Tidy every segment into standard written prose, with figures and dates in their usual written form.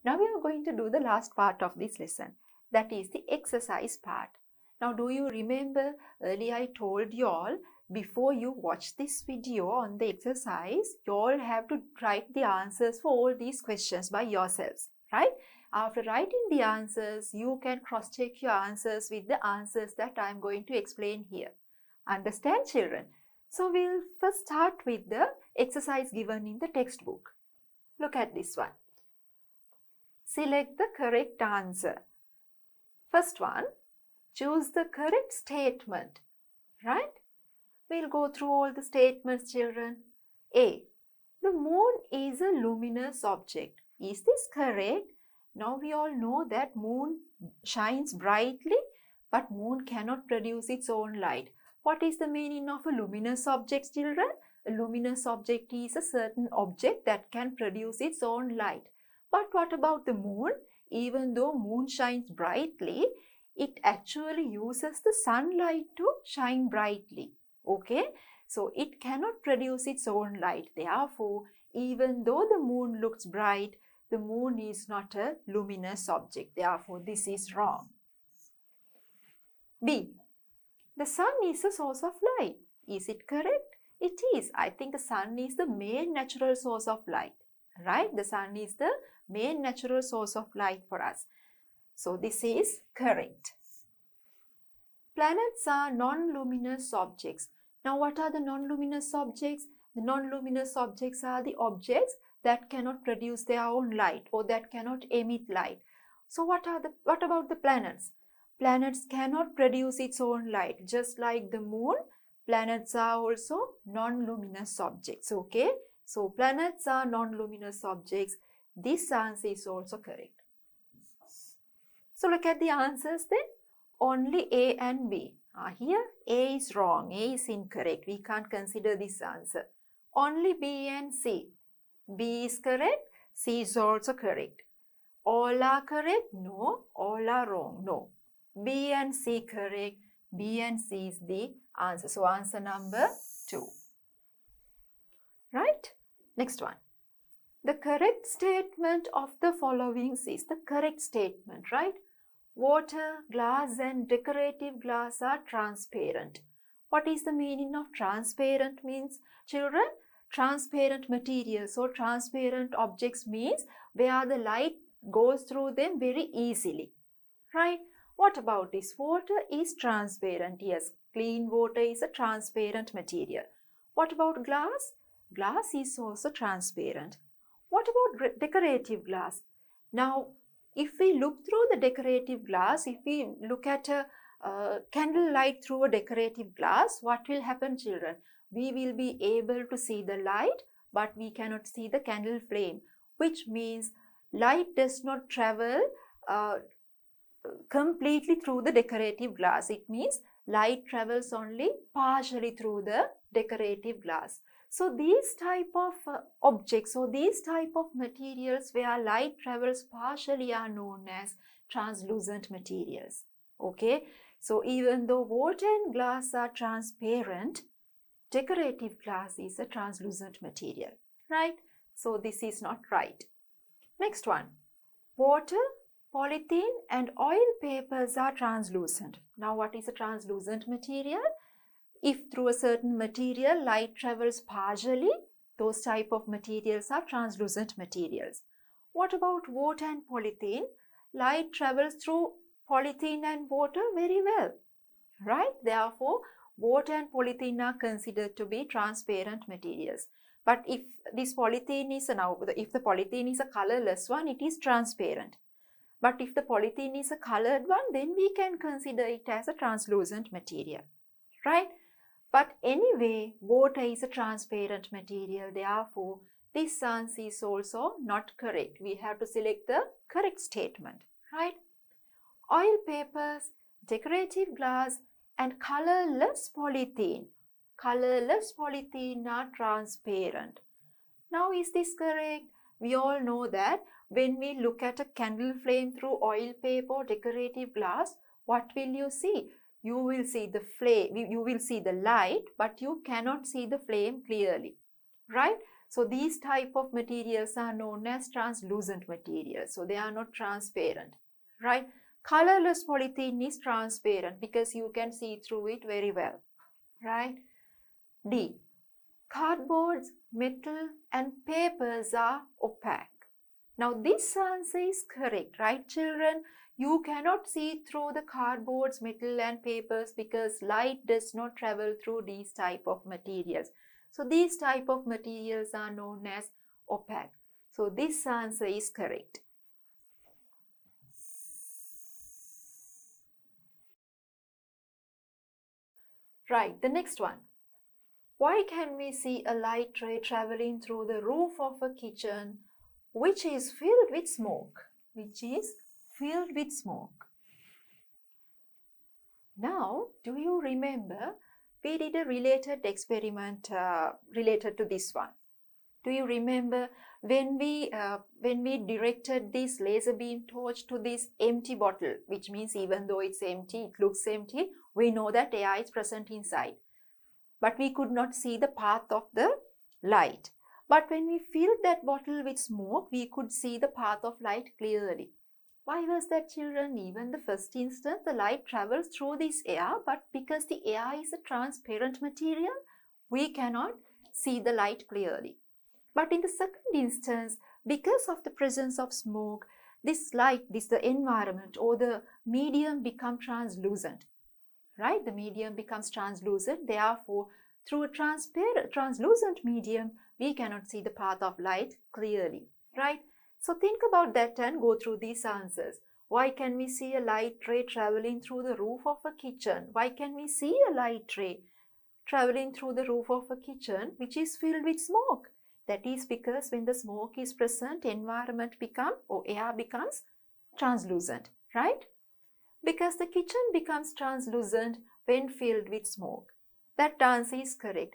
Now we are going to do the last part of this lesson, that is the exercise part. Now do you remember earlier I told you all, before you watch this video on the exercise, you all have to write the answers for all these questions by yourselves, right? After writing the answers, you can cross-check your answers with the answers that I am going to explain here. Understand, children? So we'll first start with the exercise given in the textbook. Look at this one. Select the correct answer. First one, choose the correct statement, right? We'll go through all the statements, children. A. The moon is a luminous object. Is this correct? Now we all know that moon shines brightly, but moon cannot produce its own light. What is the meaning of a luminous object, children? A luminous object is a certain object that can produce its own light. But what about the moon? Even though moon shines brightly, it actually uses the sunlight to shine brightly. Okay, so it cannot produce its own light. Therefore, even though the moon looks bright, the moon is not a luminous object. Therefore, this is wrong. B. The sun is a source of light. Is it correct? It is. I think the sun is the main natural source of light. Right? The sun is the main natural source of light for us. So, this is correct. Planets are non-luminous objects. Now, what are the non-luminous objects? The non-luminous objects are the objects that cannot produce their own light or that cannot emit light. So, what about the planets? Planets cannot produce its own light. Just like the moon, planets are also non-luminous objects. Okay? So, planets are non-luminous objects. This answer is also correct. So, look at the answers then. Only A and B. Here A is wrong. A is incorrect. We can't consider this answer. Only B and C. B is correct. C is also correct. All are correct? No. All are wrong? No. B and C correct. B and C is the answer. So, answer number 2. Right? Next one. The correct statement of the following is the correct statement, right? Water, glass and decorative glass are transparent. What is the meaning of transparent means, children? Transparent materials or transparent objects means where the light goes through them very easily, right? What about this? Water is transparent. Yes, clean water is a transparent material. What about glass? Glass is also transparent. What about decorative glass? Now, if we look through the decorative glass, if we look at a candle light through a decorative glass, what will happen, children? We will be able to see the light, but we cannot see the candle flame, which means light does not travel completely through the decorative glass. It means light travels only partially through the decorative glass. So these type of objects or these type of materials where light travels partially are known as translucent materials. Okay, so even though water and glass are transparent, decorative glass is a translucent material, right? So this is not right. Next one. Water, polythene and oil papers are translucent. Now what is a translucent material? If through a certain material light travels partially, those type of materials are translucent materials. What about water and polythene? Light travels through polythene and water very well, right? Therefore, water and polythene are considered to be transparent materials. But if this polythene is if the polythene is a colorless one, it is transparent. But if the polythene is a colored one, then we can consider it as a translucent material, right? But anyway, water is a transparent material. Therefore, this answer is also not correct. We have to select the correct statement, right? Oil papers, decorative glass and colorless polythene. Colorless polythene are transparent. Now, is this correct? We all know that when we look at a candle flame through oil paper or decorative glass, what will you see? You will see the flame, you will see the light, but you cannot see the flame clearly, right? So these type of materials are known as translucent materials. So they are not transparent, right? Colorless polythene is transparent because you can see through it very well, right? D. Cardboards, metal and papers are opaque. Now this answer is correct, right children? You cannot see through the cardboards, metal and papers because light does not travel through these type of materials. So these type of materials are known as opaque. So this answer is correct. Right, the next one. Why can we see a light ray traveling through the roof of a kitchen which is filled with smoke? Which is filled with smoke. Now, do you remember we did a related experiment related to this one? Do you remember when we directed this laser beam torch to this empty bottle, which means even though it's empty, it looks empty, we know that air is present inside. But we could not see the path of the light. But when we filled that bottle with smoke, we could see the path of light clearly. Why was that, children? Even the first instance, the light travels through this air, but because the air is a transparent material, we cannot see the light clearly. But in the second instance, because of the presence of smoke, this light, the environment or the medium become translucent. Right? The medium becomes translucent. Therefore, through a translucent medium, we cannot see the path of light clearly. Right? So think about that and go through these answers. Why can we see a light ray traveling through the roof of a kitchen? Why can we see a light ray traveling through the roof of a kitchen which is filled with smoke? That is because when the smoke is present, environment air becomes translucent. Right? Because the kitchen becomes translucent when filled with smoke. That answer is correct.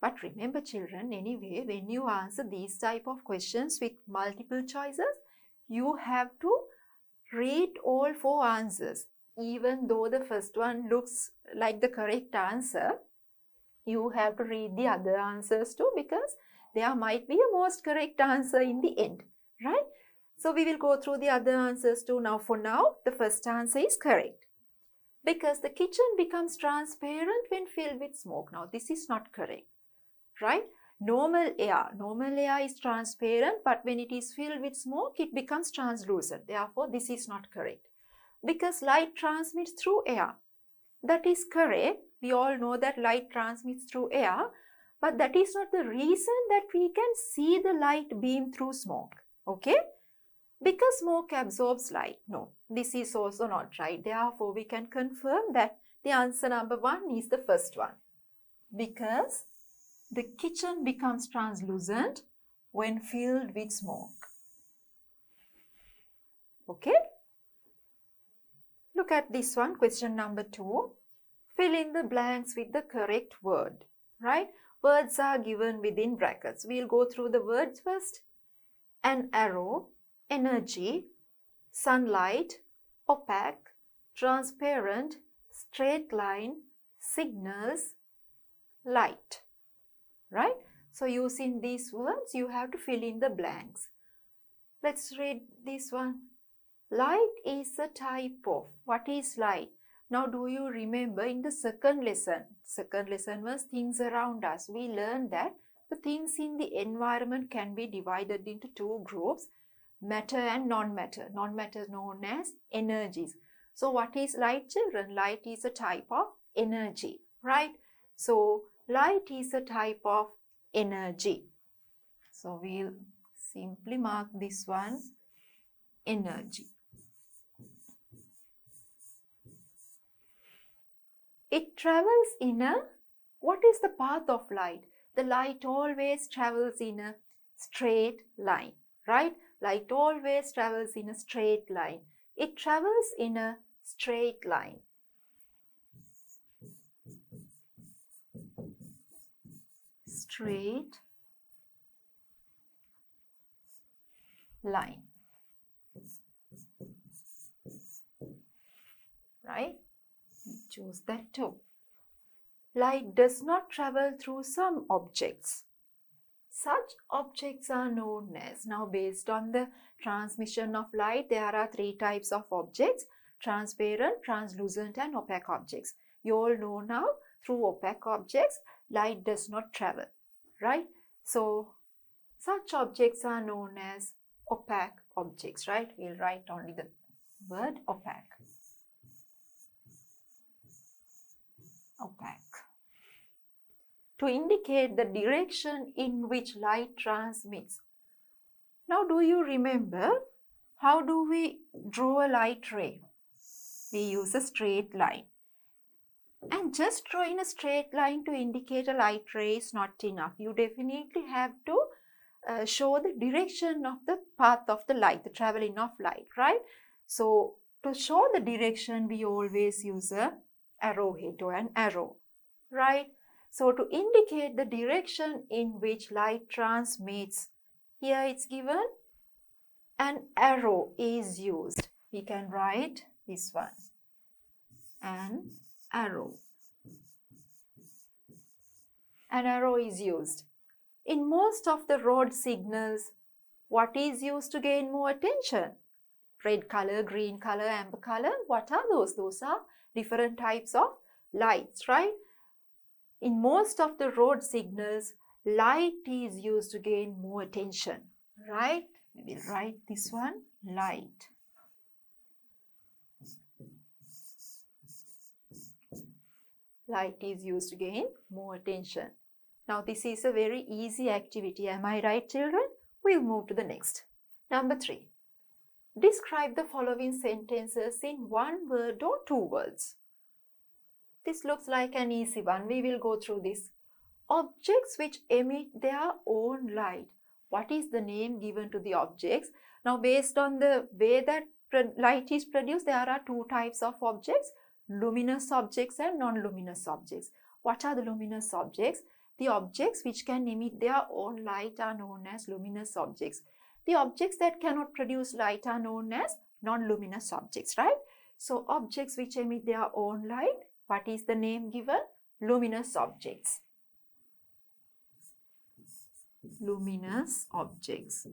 But remember children, anyway, when you answer these type of questions with multiple choices, you have to read all 4 answers. Even though the first one looks like the correct answer, you have to read the other answers too because there might be a most correct answer in the end, right? So we will go through the other answers too. Now for now, the first answer is correct. Because the kitchen becomes transparent when filled with smoke. Now this is not correct, right? Normal air is transparent, but when it is filled with smoke, it becomes translucent. Therefore, this is not correct. Because light transmits through air. That is correct. We all know that light transmits through air, but that is not the reason that we can see the light beam through smoke. Okay? Because smoke absorbs light. No, this is also not right. Therefore, we can confirm that the answer number 1 is the first one. Because the kitchen becomes translucent when filled with smoke. Okay? Look at this one, question number 2. Fill in the blanks with the correct word. Right? Words are given within brackets. We'll go through the words first. An arrow, energy, sunlight, opaque, transparent, straight line, signals, light. Right? So using these words, you have to fill in the blanks. Let's read this one. Light is a type of. What is light? Now do you remember in the second lesson was things around us. We learned that the things in the environment can be divided into 2 groups, matter and non-matter. Non-matter known as energies. So what is light, children? Light is a type of energy, right? So light is a type of energy. So we'll simply mark this one, energy. It travels in a, what is the path of light? The light always travels in a straight line, right? Light always travels in a straight line. It travels in a straight line. Straight line. Right? We choose that too. Light does not travel through some objects. Such objects are known as, now based on the transmission of light, there are three types of objects: transparent, translucent and opaque objects. You all know now, through opaque objects, light does not travel, right? So, such objects are known as opaque objects, right? We'll write only the word opaque. Opaque. To indicate the direction in which light transmits. Now, do you remember how do we draw a light ray? We use a straight line. And just drawing a straight line to indicate a light ray is not enough. You definitely have to show the direction of the path of the light, the traveling of light, right? So, to show the direction, we always use a arrowhead or an arrow, right? So, to indicate the direction in which light transmits, here it's given, an arrow is used. We can write this one, an arrow. An arrow is used. In most of the road signals, what is used to gain more attention? Red color, green color, amber color. What are those? Those are different types of lights, right? In most of the road signals, light is used to gain more attention, right? We will write this one, light. Light is used to gain more attention. Now, this is a very easy activity. Am I right, children? We'll move to the next. Number 3. Describe the following sentences in one word or two words. This looks like an easy one. We will go through this. Objects which emit their own light. What is the name given to the objects? Now, based on the way that light is produced, there are two types of objects: luminous objects and non-luminous objects. What are the luminous objects? The objects which can emit their own light are known as luminous objects. The objects that cannot produce light are known as non-luminous objects, right? So, objects which emit their own light, what is the name given? Luminous objects. Luminous objects.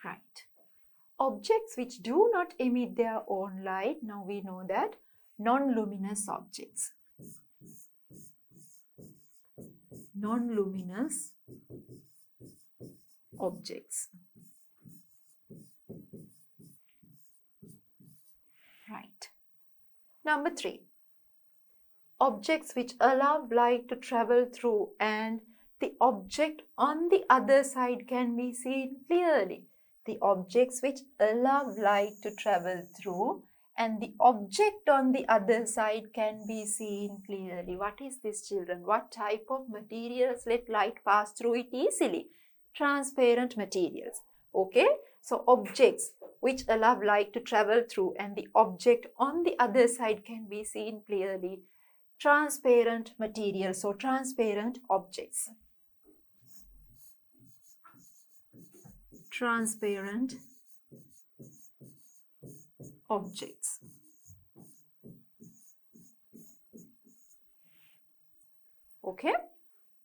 Right. Objects which do not emit their own light, now we know that, non-luminous objects. Non-luminous objects. Right. Number 3. Objects which allow light to travel through and the object on the other side can be seen clearly. The objects which allow light to travel through and the object on the other side can be seen clearly. What is this, children? What type of materials let light pass through it easily? Transparent materials. Okay, so objects which allow light to travel through and the object on the other side can be seen clearly. Transparent materials, so transparent objects. Transparent objects. Okay,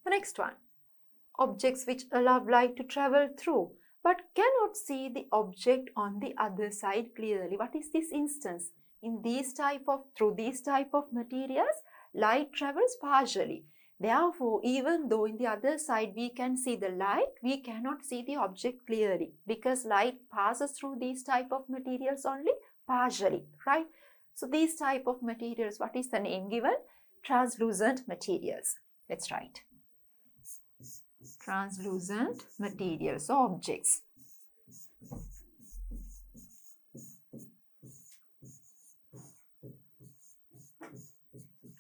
the next one. Objects which allow light to travel through but cannot see the object on the other side clearly. What is this instance? In through these type of materials, light travels partially. Therefore, even though in the other side we can see the light, we cannot see the object clearly because light passes through these type of materials only partially, right? So, these type of materials, what is the name given? Translucent materials. Let's write. Translucent materials or objects.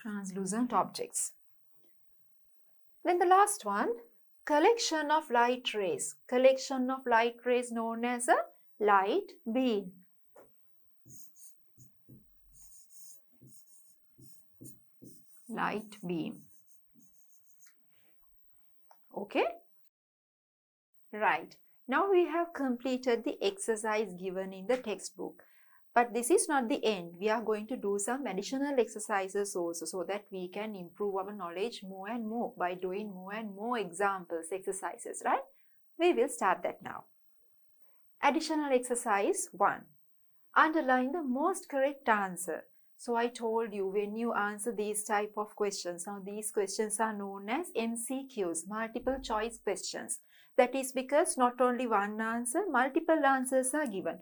Translucent objects. Then the last one, collection of light rays. Collection of light rays known as a light beam. Light beam. Okay? Right. Now we have completed the exercise given in the textbook. But this is not the end. We are going to do some additional exercises also so that we can improve our knowledge more and more by doing more and more examples, exercises, right? We will start that now. Additional exercise 1. Underline the most correct answer. So I told you when you answer these type of questions, now these questions are known as MCQs, multiple choice questions. That is because not only one answer, multiple answers are given.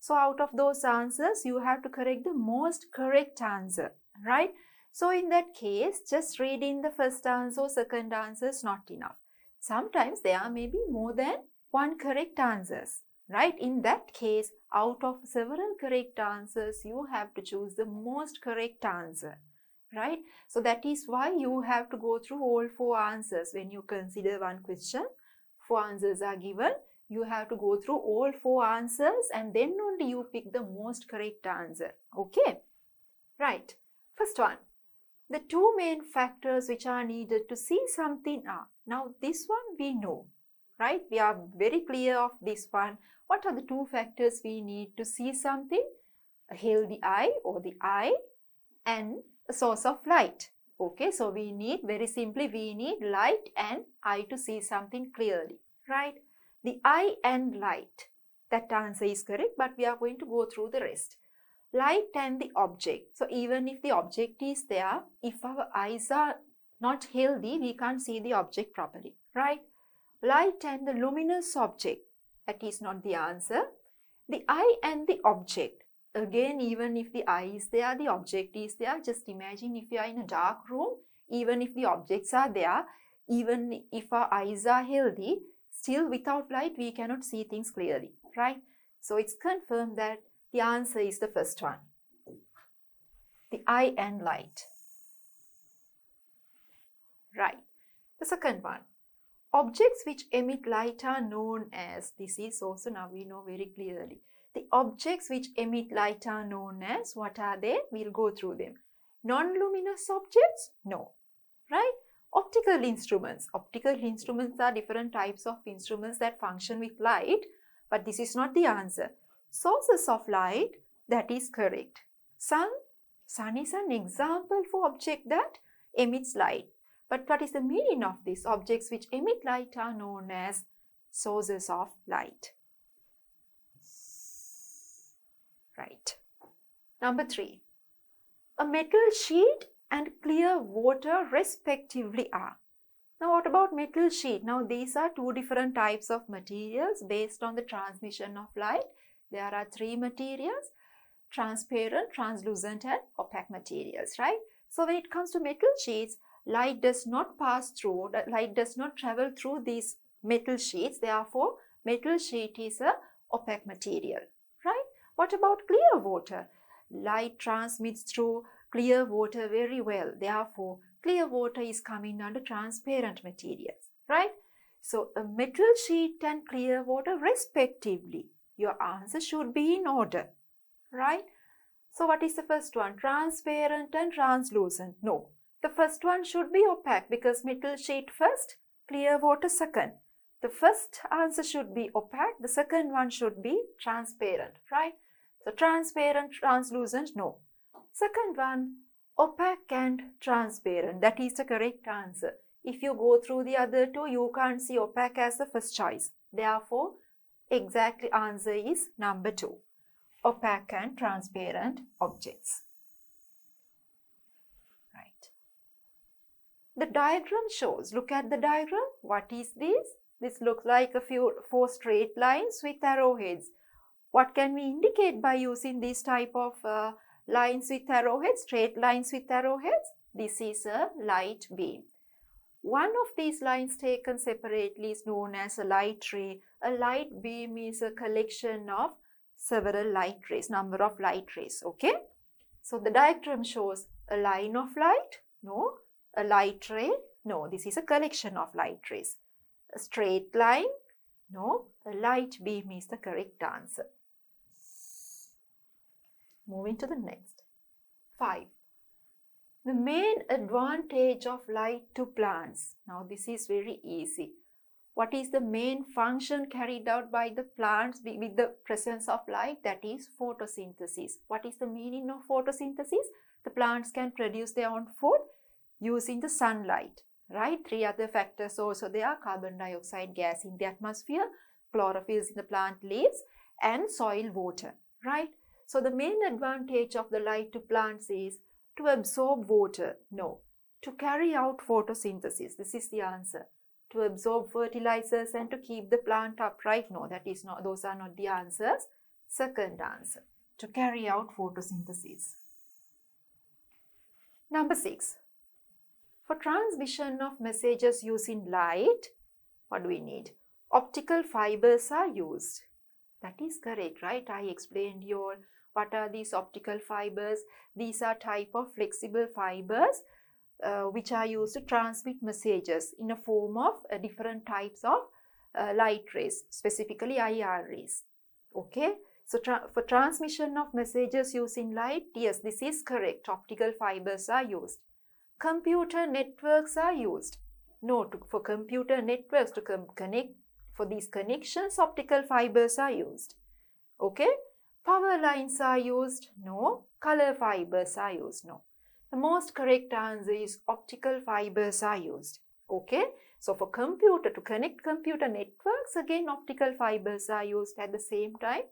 So out of those answers, you have to correct the most correct answer, right? So in that case, just reading the first answer or second answer is not enough. Sometimes there may be more than one correct answers, right? In that case, out of several correct answers, you have to choose the most correct answer, right? So that is why you have to go through all 4 answers. When you consider one question, 4 answers are given. You have to go through all 4 answers and then only you pick the most correct answer. Okay? Right. First one. The 2 main factors which are needed to see something are. Now this one we know, right? We are very clear of this one. What are the 2 factors we need to see something? A healthy eye or the eye and a source of light. Okay, so we need, very simply, we need light and eye to see something clearly, right? The eye and light. That answer is correct, but we are going to go through the rest. Light and the object. So even if the object is there, if our eyes are not healthy, we can't see the object properly, right? Light and the luminous object. That is not the answer. The eye and the object. Again, even if the eye is there, the object is there. Just imagine if you are in a dark room, even if the objects are there, even if our eyes are healthy, still without light we cannot see things clearly, right? So it's confirmed that the answer is the first one. The eye and light. Right. The second one. Objects which emit light are known as, this is also now we know very clearly. The objects which emit light are known as, what are they? We'll go through them. Non-luminous objects? No. Right? Optical instruments. Optical instruments are different types of instruments that function with light, but this is not the answer. Sources of light, that is correct. Sun is an example for object that emits light. But what is the meaning of this? Objects which emit light are known as sources of light. Right. Number 3. A metal sheet and clear water respectively are. Now what about metal sheet? Now these are 2 different types of materials based on the transmission of light. There are 3 materials: transparent, translucent and opaque materials, right? So when it comes to metal sheets, light does not pass through, light does not travel through these metal sheets. Therefore, metal sheet is a opaque material, right? What about clear water? Light transmits through clear water very well. Therefore, clear water is coming under transparent materials, right? So, a metal sheet and clear water respectively. Your answer should be in order, right? So, what is the first one? Transparent and translucent? No. The first one should be opaque because metal sheet first, clear water second. The first answer should be opaque. The second one should be transparent, right? So, transparent, translucent, no. Second one, opaque and transparent. That is the correct answer. If you go through the other 2, you can't see opaque as the first choice. Therefore, exactly answer is number 2. Opaque and transparent objects. Right. The diagram shows, look at the diagram. What is this? This looks like 4 straight lines with arrowheads. What can we indicate by using this type of lines with arrowheads, straight lines with arrowheads? This is a light beam. One of these lines taken separately is known as a light ray. A light beam is a collection of several light rays, number of light rays, okay? So the diagram shows a line of light, no. A light ray, no. This is a collection of light rays. A straight line, no. A light beam is the correct answer. Moving to the next. 5. The main advantage of light to plants. Now this is very easy. What is the main function carried out by the plants with the presence of light? That is photosynthesis. What is the meaning of photosynthesis? The plants can produce their own food using the sunlight, right? 3 other factors also there: carbon dioxide gas in the atmosphere, chlorophyll in the plant leaves, and soil water, right? So the main advantage of the light to plants is to absorb water? No. To carry out photosynthesis? This is the answer. To absorb fertilizers and to keep the plant upright? No, that is not, those are not the answers. Second answer, to carry out photosynthesis. Number 6. For transmission of messages using light, what do we need? Optical fibers are used. That is correct, right? I explained you all what are these optical fibers. These are type of flexible fibers which are used to transmit messages in a form of different types of light rays, specifically IR rays. Okay, so for transmission of messages using light, yes, this is correct. Optical fibers are used. Computer networks are used. No, for computer networks to connect, for these connections, optical fibers are used. Okay, power lines are used. No. Color fibers are used. No. The most correct answer is optical fibers are used. Okay, so for computer, to connect computer networks, again optical fibers are used at the same time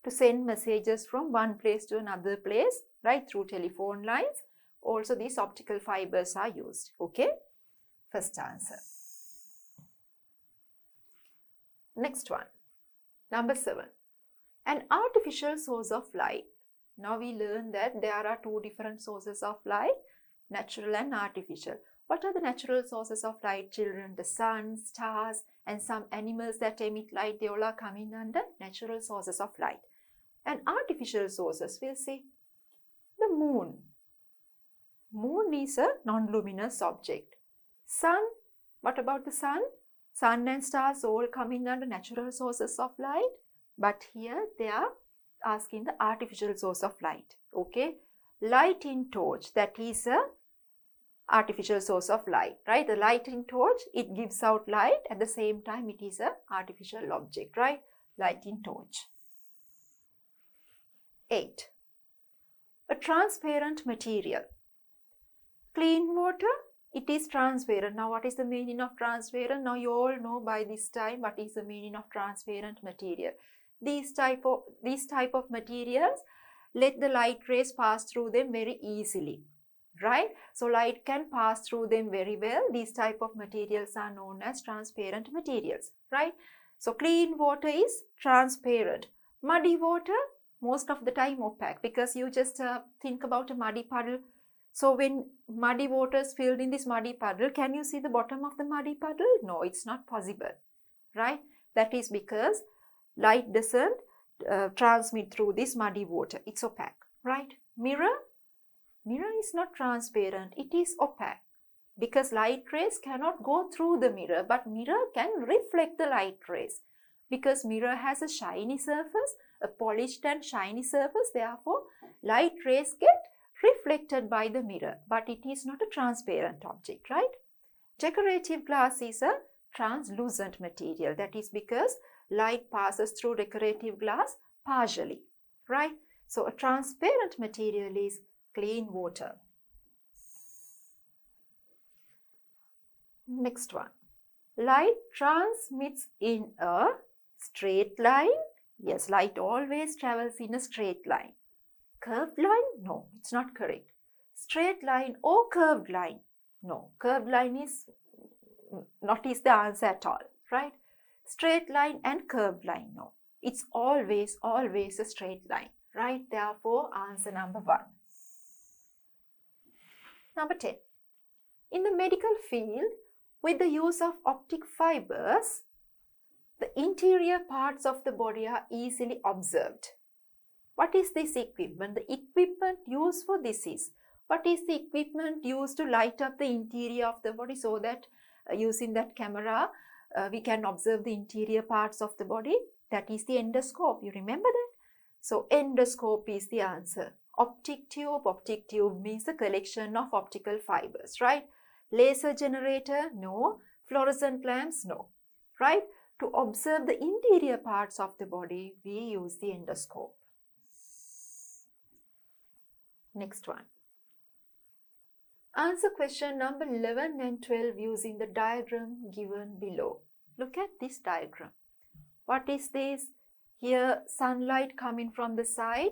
to send messages from one place to another place, right, through telephone lines. Also these optical fibers are used. Okay, first answer. Next one, number 7. An artificial source of light. Now we learn that there are 2 different sources of light, natural and artificial. What are the natural sources of light, children? The sun, stars, and some animals that emit light, they all are coming under natural sources of light. And artificial sources, we'll see the moon. Moon is a non-luminous object. Sun, what about the sun? Sun and stars all coming under natural sources of light. But here they are asking the artificial source of light. Okay, lighting torch, that is a artificial source of light, right? The lighting torch, it gives out light, at the same time it is a artificial object, right? Lighting torch. 8. A transparent material. Clean water, it is transparent. Now what is the meaning of transparent? Now you all know by this time what is the meaning of transparent material. These type of materials, let the light rays pass through them very easily, right? So light can pass through them very well. These type of materials are known as transparent materials, right? So clean water is transparent. Muddy water, most of the time opaque, because you just think about a muddy puddle. So when muddy water is filled in this muddy puddle, can you see the bottom of the muddy puddle? No, it's not possible, right? That is because light doesn't transmit through this muddy water. It's opaque, right? Mirror is not transparent. It is opaque because light rays cannot go through the mirror, but mirror can reflect the light rays. Because mirror has a shiny surface, a polished and shiny surface, therefore light rays get reflected by the mirror, but it is not a transparent object, right? Decorative glass is a translucent material. That is because light passes through decorative glass partially, right? So a transparent material is clean water. Next one. Light transmits in a straight line. Yes, light always travels in a straight line. Curved line? No, it's not correct. Straight line or curved line? No, curved line is not the answer at all, right? Straight line and curved line, no. It's always a straight line, right? Therefore, answer number 1. Number 10. In the medical field, with the use of optic fibers, the interior parts of the body are easily observed. What is this equipment? The equipment used for this is, what is the equipment used to light up the interior of the body so that using that camera, we can observe the interior parts of the body? That is the endoscope. You remember that? So endoscope is the answer. Optic tube. Optic tube means the collection of optical fibers, right? Laser generator? No. Fluorescent lamps? No. right? To observe the interior parts of the body, we use the endoscope. Next one. Answer question number 11 and 12 using the diagram given below. Look at this diagram. What is this? Here, sunlight coming from the side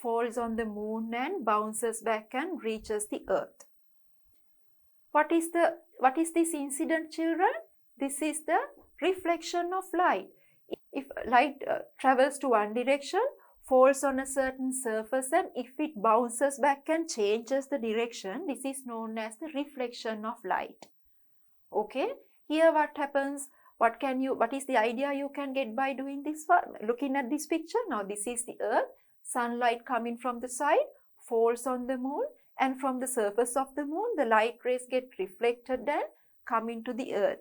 falls on the moon and bounces back and reaches the earth. What is this incident, children? This is the reflection of light. If light travels to one direction, falls on a certain surface, and if it bounces back and changes the direction, this is known as the reflection of light. Okay, here what happens? What is the idea you can get by doing this one? Looking at this picture, now this is the earth, sunlight coming from the side, falls on the moon, and from the surface of the moon, the light rays get reflected and come into the earth.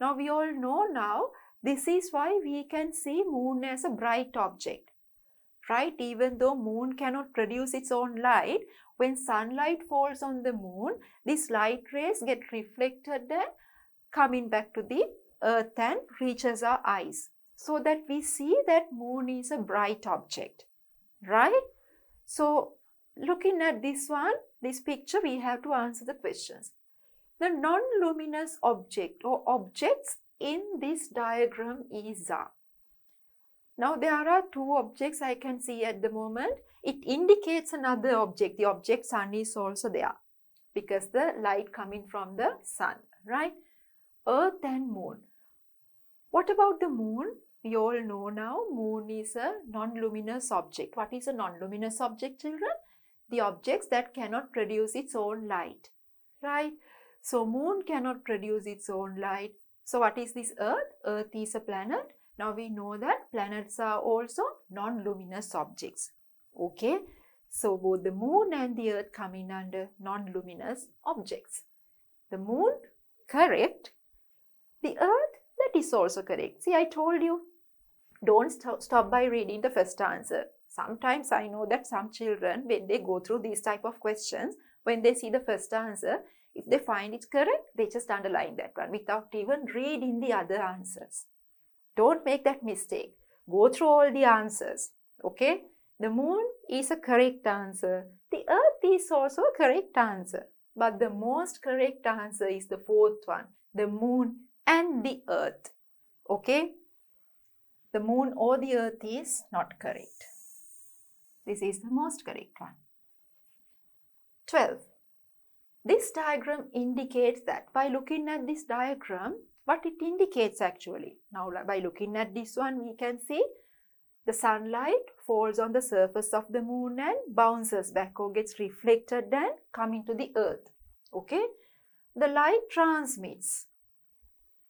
Now we all know now, this is why we can see moon as a bright object. Right? Even though moon cannot produce its own light, when sunlight falls on the moon, these light rays get reflected and coming back to the earth and reaches our eyes. So that we see that moon is a bright object. Right? So looking at this picture, we have to answer the questions. The non-luminous object or objects in this diagram is Now there are two objects I can see at the moment. It indicates another object. The object sun is also there because the light coming from the sun, right? Earth and moon. What about the moon? We all know now moon is a non-luminous object. What is a non-luminous object, children? The objects that cannot produce its own light, right? So moon cannot produce its own light. So what is this earth? Earth is a planet. Now we know that planets are also non-luminous objects. Okay, so both the moon and the earth come in under non-luminous objects. The moon, correct. The earth, that is also correct. See, I told you, don't stop by reading the first answer. Sometimes I know that some children, when they go through these type of questions, when they see the first answer, if they find it correct, they just underline that one without even reading the other answers. Don't make that mistake. Go through all the answers. Okay? The moon is a correct answer. The earth is also a correct answer. But the most correct answer is the fourth one. The moon and the earth. Okay? The moon or the earth is not correct. This is the most correct one. 12. This diagram indicates that by looking at this diagram, what it indicates actually. Now by looking at this one, we can see the sunlight falls on the surface of the moon and bounces back or gets reflected and coming to the earth. Okay? The light transmits.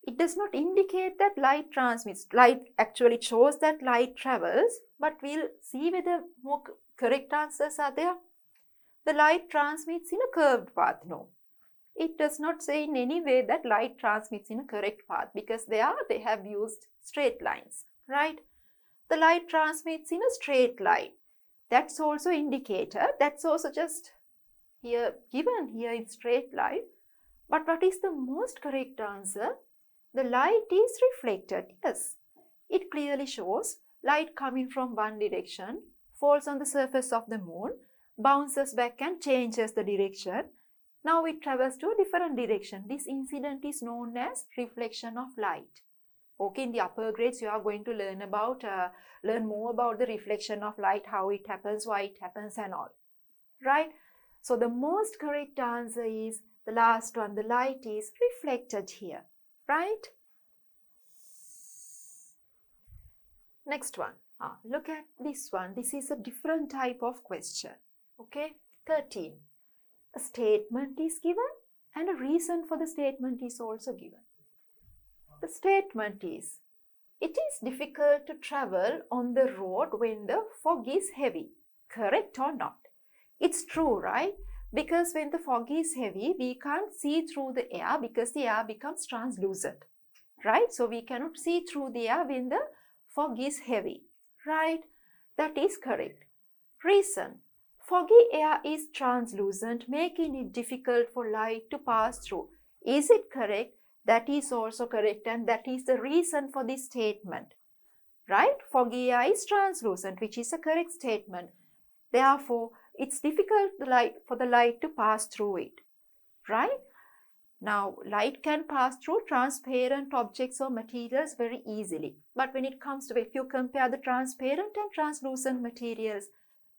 It does not indicate that light transmits. Light actually shows that light travels, but we'll see whether more correct answers are there. The light transmits in a curved path. No. It does not say in any way that light transmits in a correct path because they have used straight lines, right? The light transmits in a straight line. That's also indicator. That's also just here given here in straight line. But what is the most correct answer? The light is reflected. Yes, it clearly shows light coming from one direction, falls on the surface of the moon, bounces back and changes the direction. Now it travels to a different direction. This incident is known as reflection of light. Okay, in the upper grades you are going to learn more about the reflection of light, how it happens, why it happens and all. Right? So the most correct answer is the last one. The light is reflected here. Right? Next one. Look at this one. This is a different type of question. Okay? 13. A statement is given and a reason for the statement is also given. The statement is, it is difficult to travel on the road when the fog is heavy. Correct or not? It's true, right? Because when the fog is heavy, we can't see through the air because the air becomes translucent. Right? So we cannot see through the air when the fog is heavy. Right? That is correct. Reason. Foggy air is translucent, making it difficult for light to pass through. Is it correct? That is also correct, and that is the reason for this statement. Right? Foggy eye is translucent, which is a correct statement. Therefore, it's difficult for the light to pass through it. Right? Now, light can pass through transparent objects or materials very easily. But when it comes to, if you compare the transparent and translucent materials,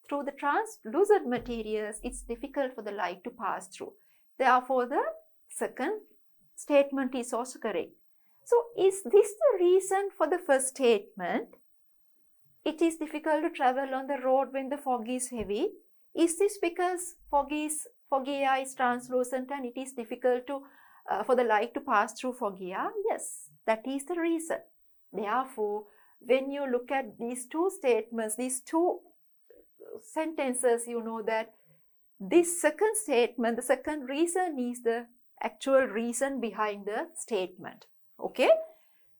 through the translucent materials, it's difficult for the light to pass through. Therefore, the second statement is also correct. So, is this the reason for the first statement? It is difficult to travel on the road when the fog is heavy. Is this because foggy eye is translucent and it is difficult for the light to pass through foggy eye? Yes, that is the reason. Therefore, when you look at these two statements, these two sentences, you know that this second statement, the second reason is the actual reason behind the statement. Okay?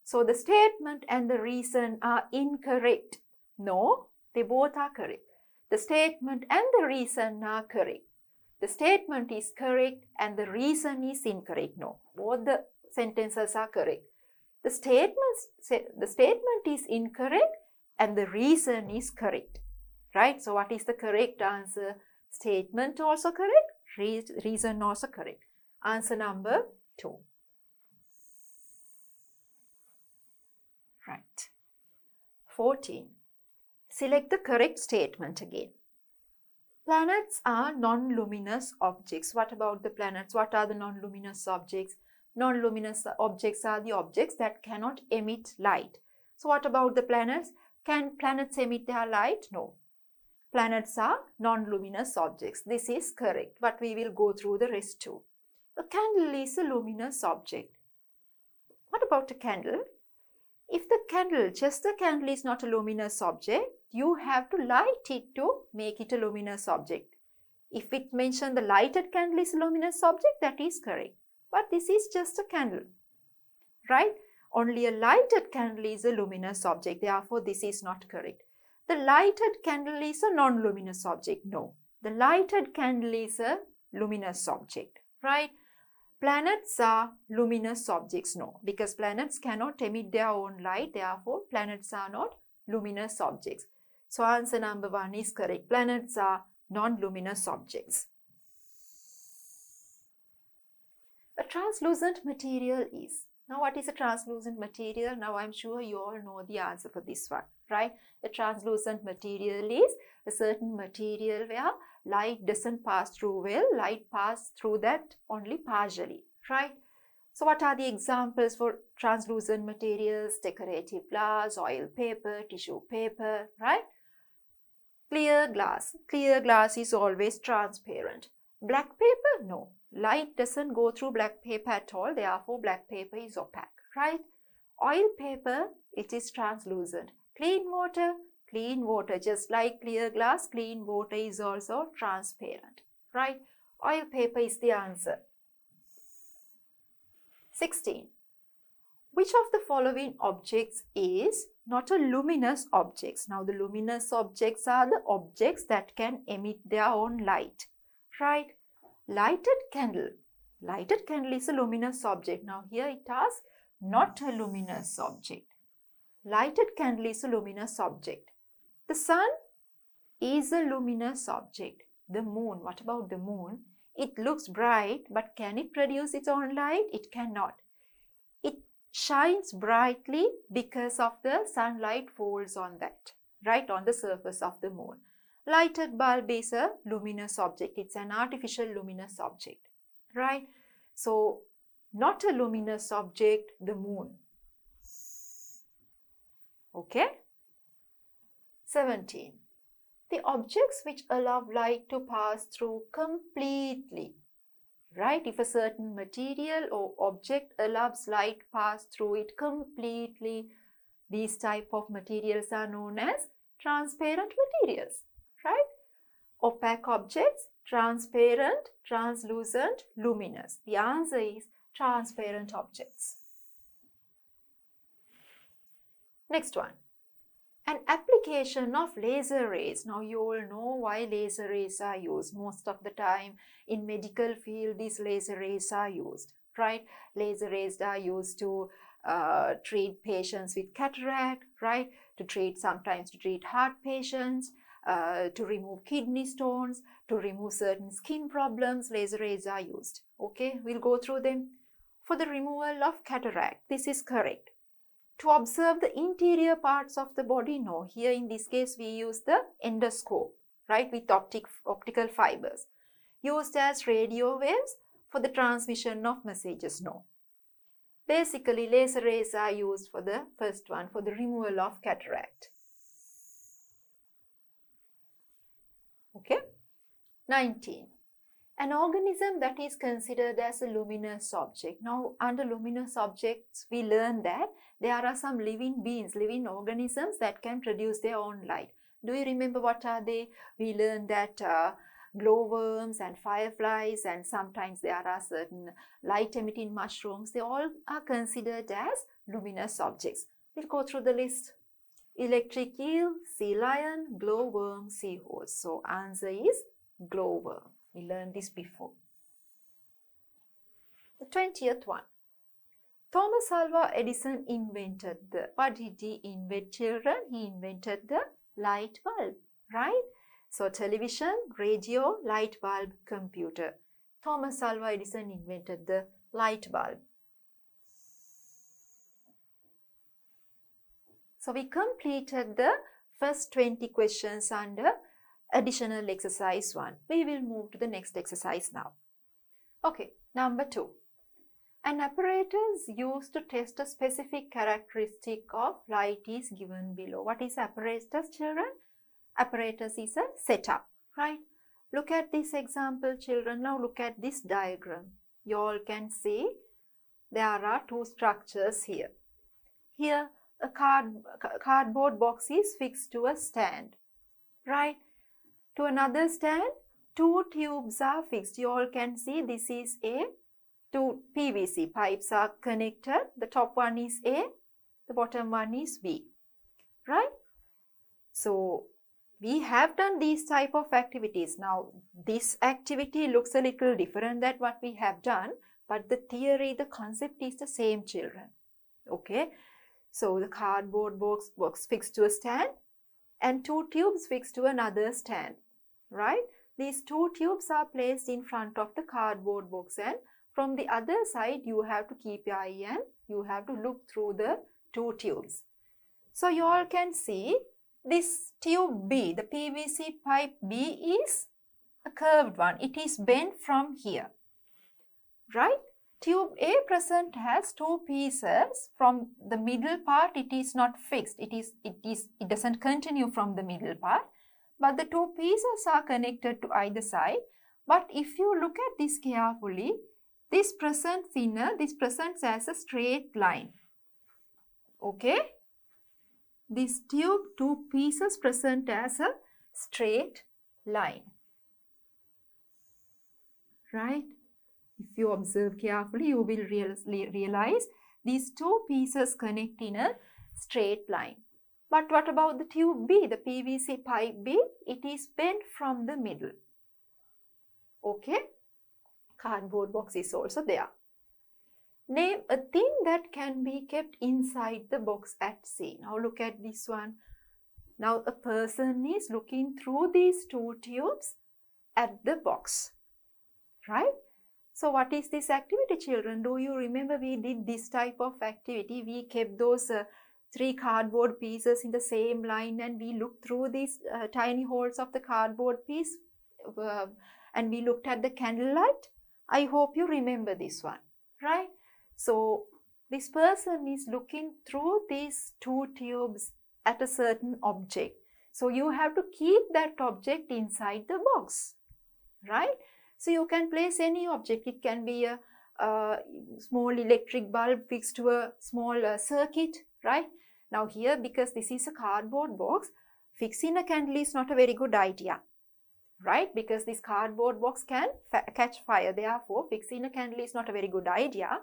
So the statement and the reason are incorrect. No, they both are correct. The statement and the reason are correct. The statement is correct and the reason is incorrect. No, both the sentences are correct. The statement is incorrect and the reason is correct. Right? So what is the correct answer? Statement also correct, reason also correct. Answer number 2. Right. 14. Select the correct statement again. Planets are non-luminous objects. What about the planets? What are the non-luminous objects? Non-luminous objects are the objects that cannot emit light. So what about the planets? Can planets emit their light? No. Planets are non-luminous objects. This is correct, but we will go through the rest too. A candle is a luminous object. What about a candle? If the candle, just the candle is not a luminous object, you have to light it to make it a luminous object. If it mentioned the lighted candle is a luminous object, that is correct. But this is just a candle, right? Only a lighted candle is a luminous object. Therefore, this is not correct. The lighted candle is a non-luminous object. No. The lighted candle is a luminous object, right? Planets are luminous objects. No, because planets cannot emit their own light. Therefore, planets are not luminous objects. So, answer number 1 is correct. Planets are non-luminous objects. A translucent material is. Now, what is a translucent material? Now, I'm sure you all know the answer for this one, right? A translucent material is a certain material where light doesn't pass through well. Light passes through that only partially, right? So, what are the examples for translucent materials? Decorative glass, oil paper, tissue paper, right? Clear glass. Clear glass is always transparent. Black paper? No. Light doesn't go through black paper at all. Therefore, black paper is opaque, right? Oil paper, it is translucent. Clean water, just like clear glass, clean water is also transparent, right? Oil paper is the answer. 16. Which of the following objects is not a luminous object? Now, the luminous objects are the objects that can emit their own light, right? Lighted candle. Lighted candle is a luminous object. Now, here it asks not a luminous object. Lighted candle is a luminous object. The sun is a luminous object. The moon, what about the moon? It looks bright, but can it produce its own light? It cannot. It shines brightly because of the sunlight falls on that, right, on the surface of the moon. Lighted bulb is a luminous object. It's an artificial luminous object, right? So, not a luminous object, the moon. Okay? 17. The objects which allow light to pass through completely, right? If a certain material or object allows light pass through it completely, these type of materials are known as transparent materials, right? Opaque objects, transparent, translucent, luminous. The answer is transparent objects. Next one. An application of laser rays. Now you all know why laser rays are used. Most of the time in medical field these laser rays are used, right? Laser rays are used to treat patients with cataract, right? Sometimes to treat heart patients, to remove kidney stones, to remove certain skin problems, laser rays are used. Okay, we'll go through them. For the removal of cataract, this is correct. To observe the interior parts of the body, no. Here in this case, we use the endoscope, right, with optical fibers. Used as radio waves for the transmission of messages, no. Basically, laser rays are used for the first one, for the removal of cataract. Okay. 19. An organism that is considered as a luminous object. Now, under luminous objects, we learn that there are some living beings, living organisms that can produce their own light. Do you remember what are they? We learned that glowworms and fireflies, and sometimes there are certain light-emitting mushrooms. They all are considered as luminous objects. We'll go through the list. Electric eel, sea lion, glowworm, seahorse. So, answer is glowworm. We learned this before. The 20th one. Thomas Alva Edison invented what did he invent, children? He invented the light bulb, right? So, television, radio, light bulb, computer. Thomas Alva Edison invented the light bulb. So, we completed the first 20 questions under additional exercise 1. We will move to the next exercise now. Okay, number 2. An apparatus used to test a specific characteristic of light is given below. What is apparatus, children? Apparatus is a setup, right? Look at this example, children. Now look at this diagram. You all can see there are 2 structures here. Here, a cardboard box is fixed to a stand, right? To another stand, 2 tubes are fixed. You all can see this is A. 2 PVC pipes are connected. The top one is A, the bottom one is B, right? So, we have done these type of activities. Now, this activity looks a little different than what we have done, but the theory, the concept is the same, children. Okay? So, the cardboard box fixed to a stand and 2 tubes fixed to another stand, right? These 2 tubes are placed in front of the cardboard box, and from the other side, you have to keep your eye and you have to look through the 2 tubes. So, you all can see this tube B, the PVC pipe B is a curved one. It is bent from here, right? Tube A present has 2 pieces. From the middle part, it is not fixed. It doesn't continue from the middle part, but the 2 pieces are connected to either side. But if you look at this carefully, this presents as a straight line. Okay? This tube, 2 pieces present as a straight line. Right? If you observe carefully, you will realize these 2 pieces connect in a straight line. But what about the tube B, the PVC pipe B? It is bent from the middle. Okay? Cardboard box is also there. Name a thing that can be kept inside the box at sea. Now look at this one. Now a person is looking through these 2 tubes at the box. Right? So what is this activity, children? Do you remember we did this type of activity? We kept those 3 cardboard pieces in the same line and we looked through these tiny holes of the cardboard piece and we looked at the candlelight. I hope you remember this one, right? So this person is looking through these 2 tubes at a certain object. So you have to keep that object inside the box, right? So you can place any object. It can be a small electric bulb fixed to a small circuit, right? Now here, because this is a cardboard box, fixing a candle is not a very good idea, right? Because this cardboard box can catch fire. Therefore, fixing a candle is not a very good idea.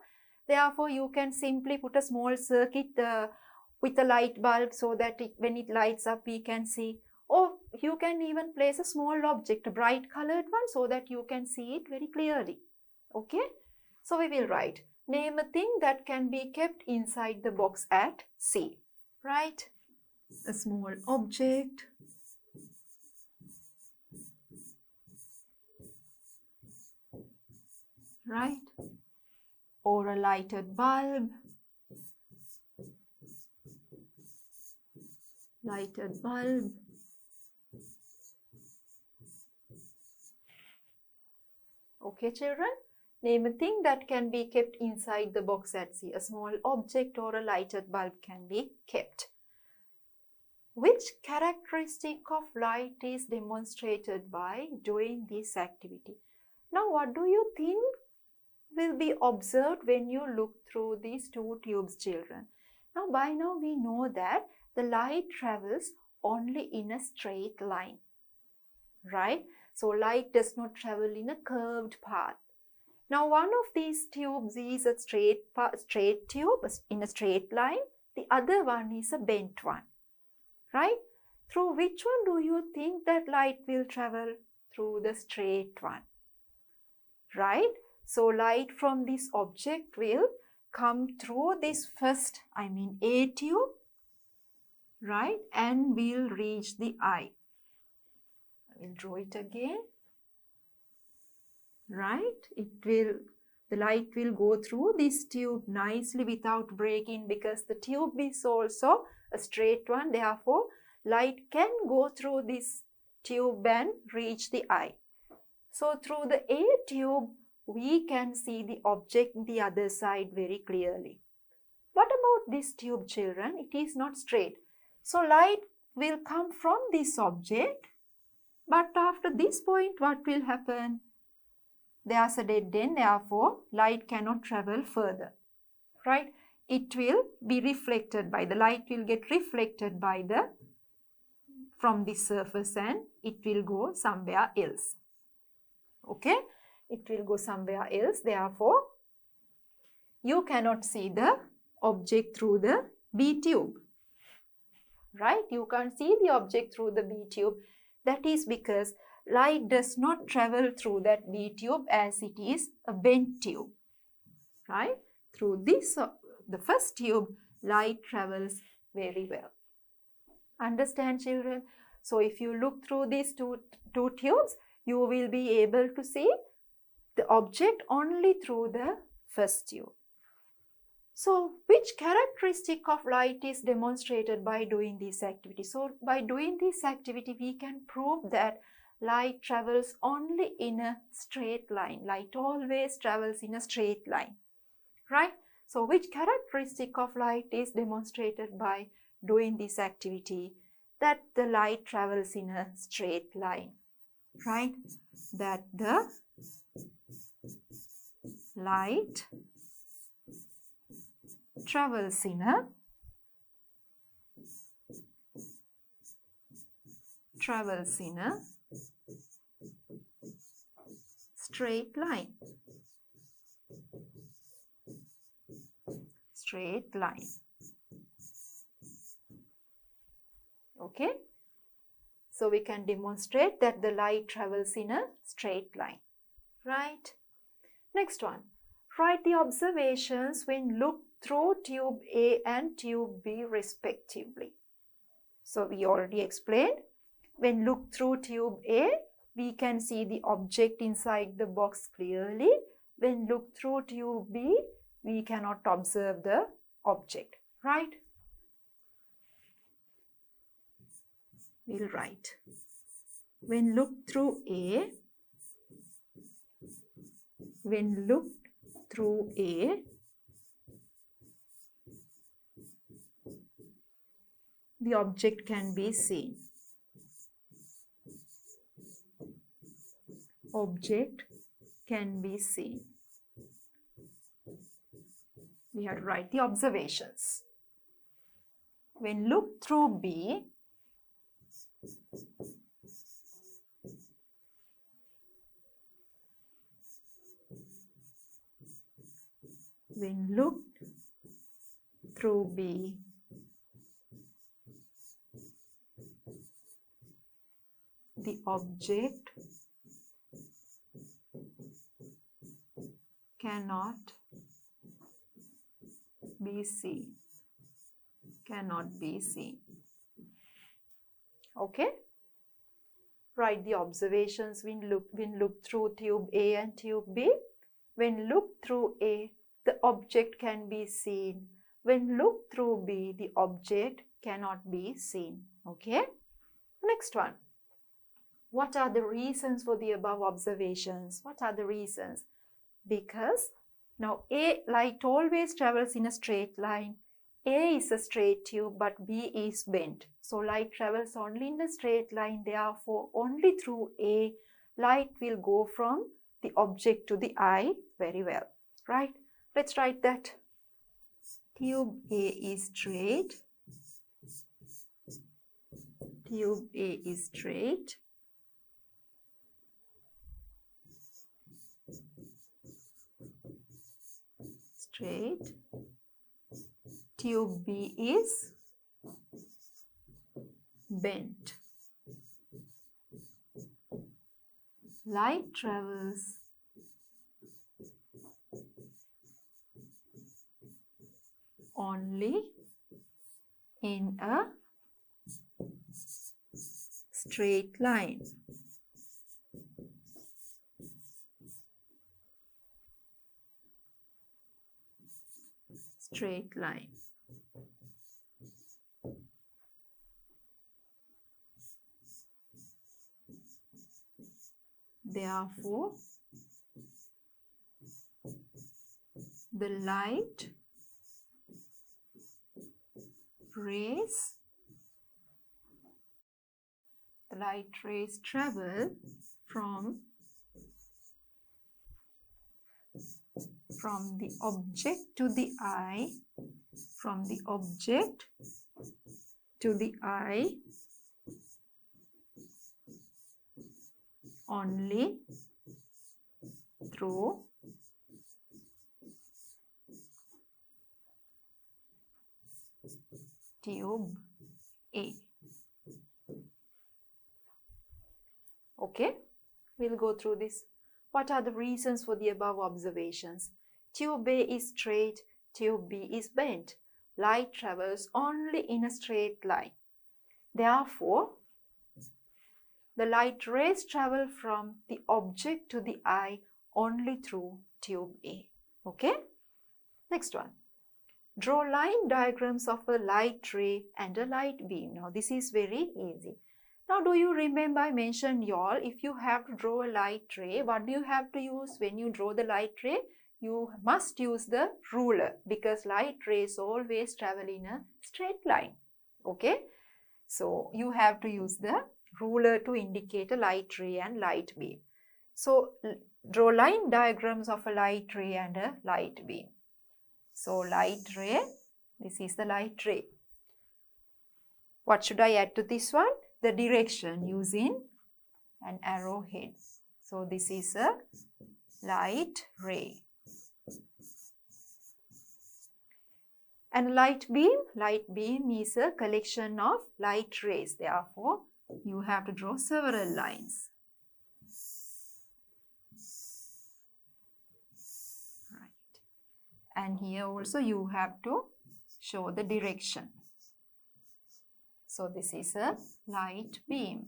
Therefore, you can simply put a small circuit with a light bulb so that when it lights up, we can see. Or you can even place a small object, a bright colored one, so that you can see it very clearly. Okay? So we will write, name a thing that can be kept inside the box at sea. Right? A small object. Right? Or a lighted bulb. Lighted bulb. Okay, children? Name a thing that can be kept inside the box at sea. A small object or a lighted bulb can be kept. Which characteristic of light is demonstrated by doing this activity? Now, what do you think will be observed when you look through these two tubes, children? Now, by now we know that the light travels only in a straight line, right? So, light does not travel in a curved path. Now, one of these tubes is a straight tube in a straight line. The other one is a bent one, right? Through which one do you think that light will travel? Through the straight one, right? So, light from this object will come through this first, A tube, right? And will reach the eye. I will draw it again. Right? The light will go through this tube nicely without breaking, because the tube is also a straight one. Therefore, light can go through this tube and reach the eye. So, through the A tube, we can see the object on the other side very clearly. What about this tube, children? It is not straight. So, light will come from this object, but after this point, what will happen? There's a dead end, therefore, light cannot travel further, right? It will be reflected by the light will get reflected by from the surface, and it will go somewhere else. Okay? It will go somewhere else. Therefore, you cannot see the object through the B tube, right? You can't see the object through the B tube. That is because light does not travel through that B tube, as it is a bent tube, right? Through this, the first tube, light travels very well. Understand, children? So, if you look through these two tubes, you will be able to see the object only through the first tube. So, which characteristic of light is demonstrated by doing this activity? So, by doing this activity, we can prove that light travels only in a straight line. Light always travels in a straight line, right? So, which characteristic of light is demonstrated by doing this activity? That the light travels in a straight line, right? That the light travels in a straight line. Straight line. Okay. So we can demonstrate that the light travels in a straight line. Right. Next one. Write the observations when looked through tube A and tube B respectively. So we already explained. When looked through tube A, we can see the object inside the box clearly. When looked through tube B, we cannot observe the object, right? We'll write. When looked through A, the object can be seen. Object can be seen. We have to write the observations. When looked through B, the object cannot be seen. Cannot be seen. Okay? Write the observations when looked through tube A and tube B. When looked through A, the object can be seen. When looked through B, the object cannot be seen. Okay? Next one. What are the reasons for the above observations? What are the reasons? Because now A, light always travels in a straight line. A is a straight tube, but B is bent. So light travels only in a straight line. Therefore, only through A, light will go from the object to the eye very well. Right? Let's write that. Tube A is straight. Tube A is straight. Straight. Tube B is bent. Light travels only in a straight line. Straight line. Therefore, the light rays travel from the object to the eye, from the object to the eye only through tube A. Okay, we'll go through this. What are the reasons for the above observations? Tube A is straight, tube B is bent. Light travels only in a straight line. Therefore, the light rays travel from the object to the eye only through tube A. Okay? Next one. Draw line diagrams of a light ray and a light beam. Now, this is very easy. Now, do you remember I mentioned y'all, if you have to draw a light ray, what do you have to use when you draw the light ray? You must use the ruler because light rays always travel in a straight line. Okay? So, you have to use the ruler to indicate a light ray and light beam. So, draw line diagrams of a light ray and a light beam. So, light ray, this is the light ray. What should I add to this one? The direction using an arrowhead. So, this is a light ray. And light beam is a collection of light rays. Therefore, you have to draw several lines. Right. And here also you have to show the direction. So, this is a light beam.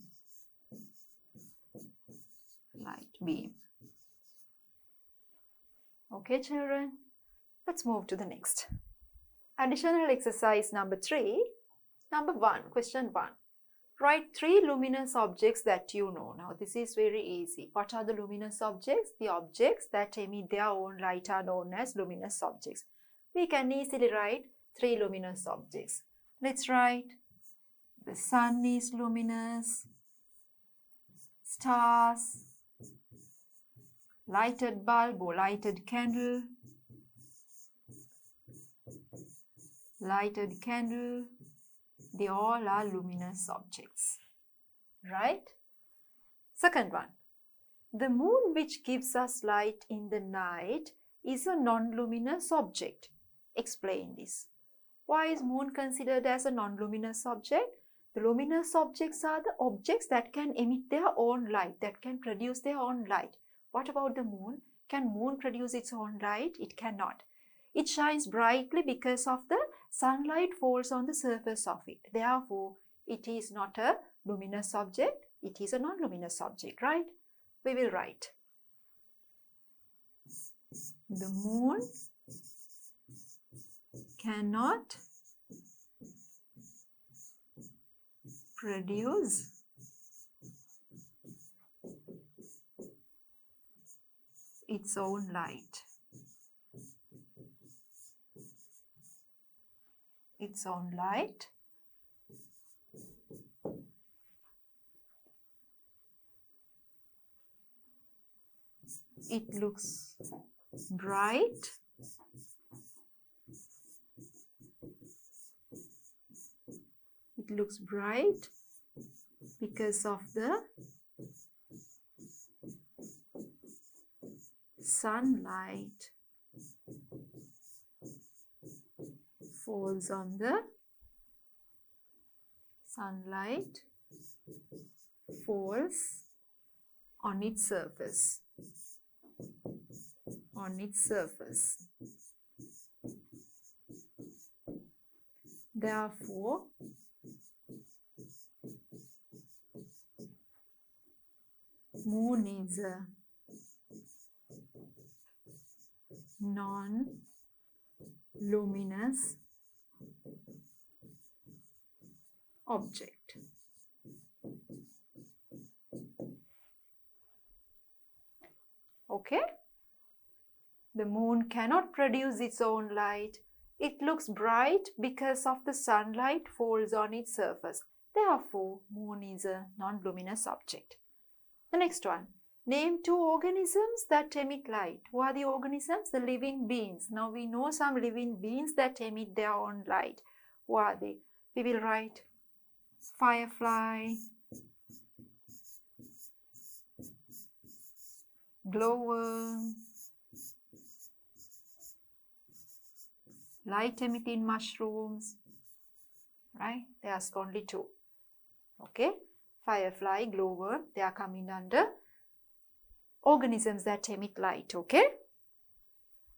Light beam. Okay, children. Let's move to the next. Additional exercise number 3. Number 1, question 1. Write 3 luminous objects that you know. Now, this is very easy. What are the luminous objects? The objects that emit their own light are known as luminous objects. We can easily write 3 luminous objects. Let's write. The sun is luminous, stars, lighted bulb or lighted candle, they all are luminous objects, right? Second one, the moon which gives us light in the night is a non-luminous object. Explain this. Why is moon considered as a non-luminous object? The luminous objects are the objects that can emit their own light, that can produce their own light. What about the moon? Can moon produce its own light? It cannot. It shines brightly because of the sunlight falls on the surface of it. Therefore, it is not a luminous object. It is a non-luminous object, right? We will write. The moon cannot produce its own light. Its own light. It looks bright. It looks bright because of the sunlight falls on the sunlight falls on its surface. On its surface. Therefore, moon is a non-luminous object. Okay? The moon cannot produce its own light. It looks bright because of the sunlight falls on its surface. Therefore, moon is a non-luminous object. The next one. Name 2 organisms that emit light. Who are the organisms? The living beings. Now we know some living beings that emit their own light. Who are they? We will write firefly, glowworm, light emitting mushrooms, right? They ask only 2. Okay? Firefly, glowworm, they are coming under organisms that emit light. Okay?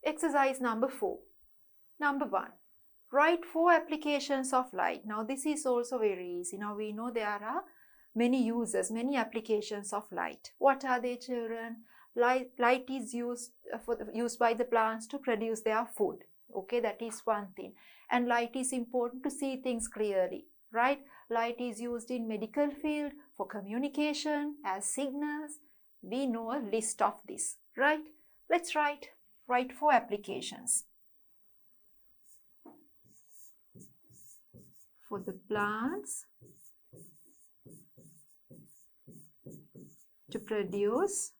Exercise number 4. Number 1. Write 4 applications of light. Now this is also very easy. Now we know there are many uses, many applications of light. What are they, children? Light is used by the plants to produce their food. Okay, that is one thing. And light is important to see things clearly, right? Light is used in medical field for communication, as signals. We know a list of this, right? Let's write 4 applications. For the plants to produce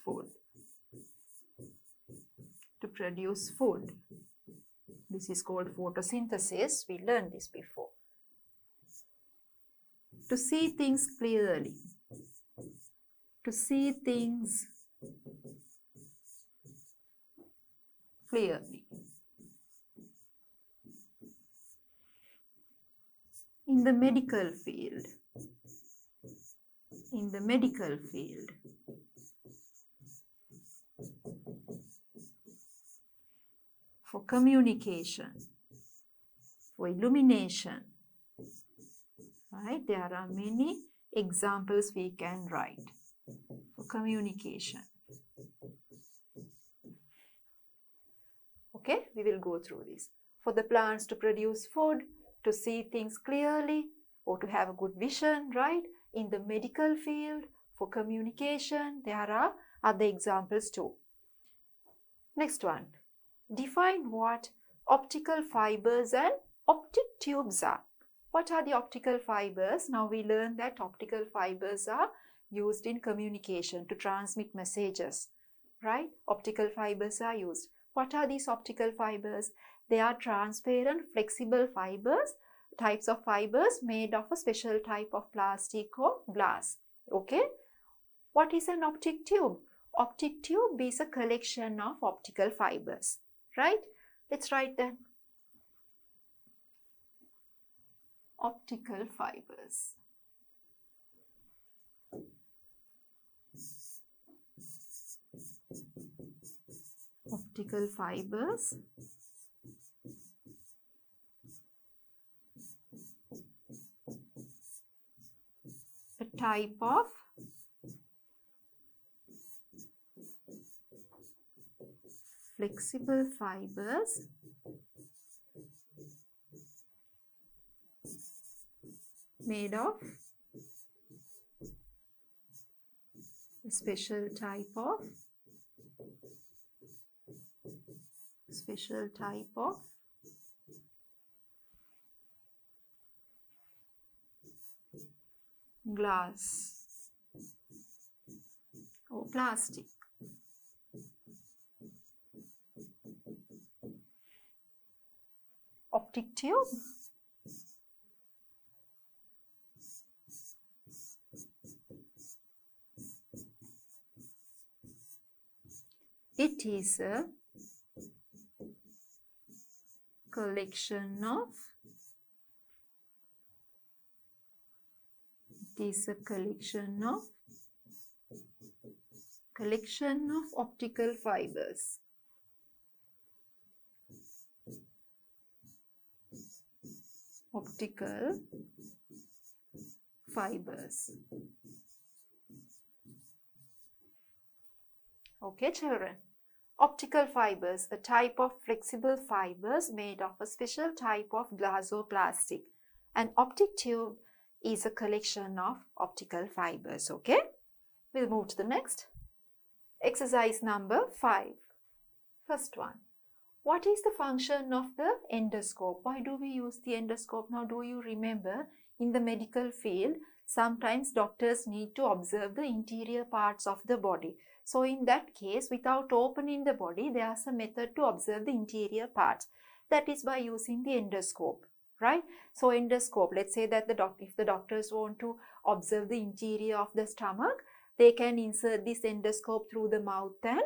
food. To produce food. This is called photosynthesis. We learned this before. To see things clearly. To see things clearly. In the medical field. In the medical field. For communication, for illumination, right? There are many examples we can write for communication. Okay, we will go through this. For the plants to produce food, to see things clearly, or to have a good vision, right? In the medical field, for communication, there are other examples too. Next one. Define what optical fibers and optic tubes are. What are the optical fibers? Now we learned that optical fibers are used in communication to transmit messages, right? Optical fibers are used. What are these optical fibers? They are transparent, flexible fibers, types of fibers made of a special type of plastic or glass. Okay? What is an optic tube? Optic tube is a collection of optical fibers. Right? Let's write that. Optical fibers. Optical fibers. A type of flexible fibers made of a special type of glass or plastic. Optic tube. It is a collection of optical fibers. Optical fibers. Okay, children. Optical fibers, a type of flexible fibers made of a special type of glass or plastic. An optic tube is a collection of optical fibers. Okay, we'll move to the next. Exercise number 5. First one. What is the function of the endoscope? Why do we use the endoscope? Now, do you remember in the medical field, sometimes doctors need to observe the interior parts of the body. So, in that case, without opening the body, there's a method to observe the interior parts. That is by using the endoscope, right? So, endoscope, let's say that if the doctors want to observe the interior of the stomach, they can insert this endoscope through the mouth and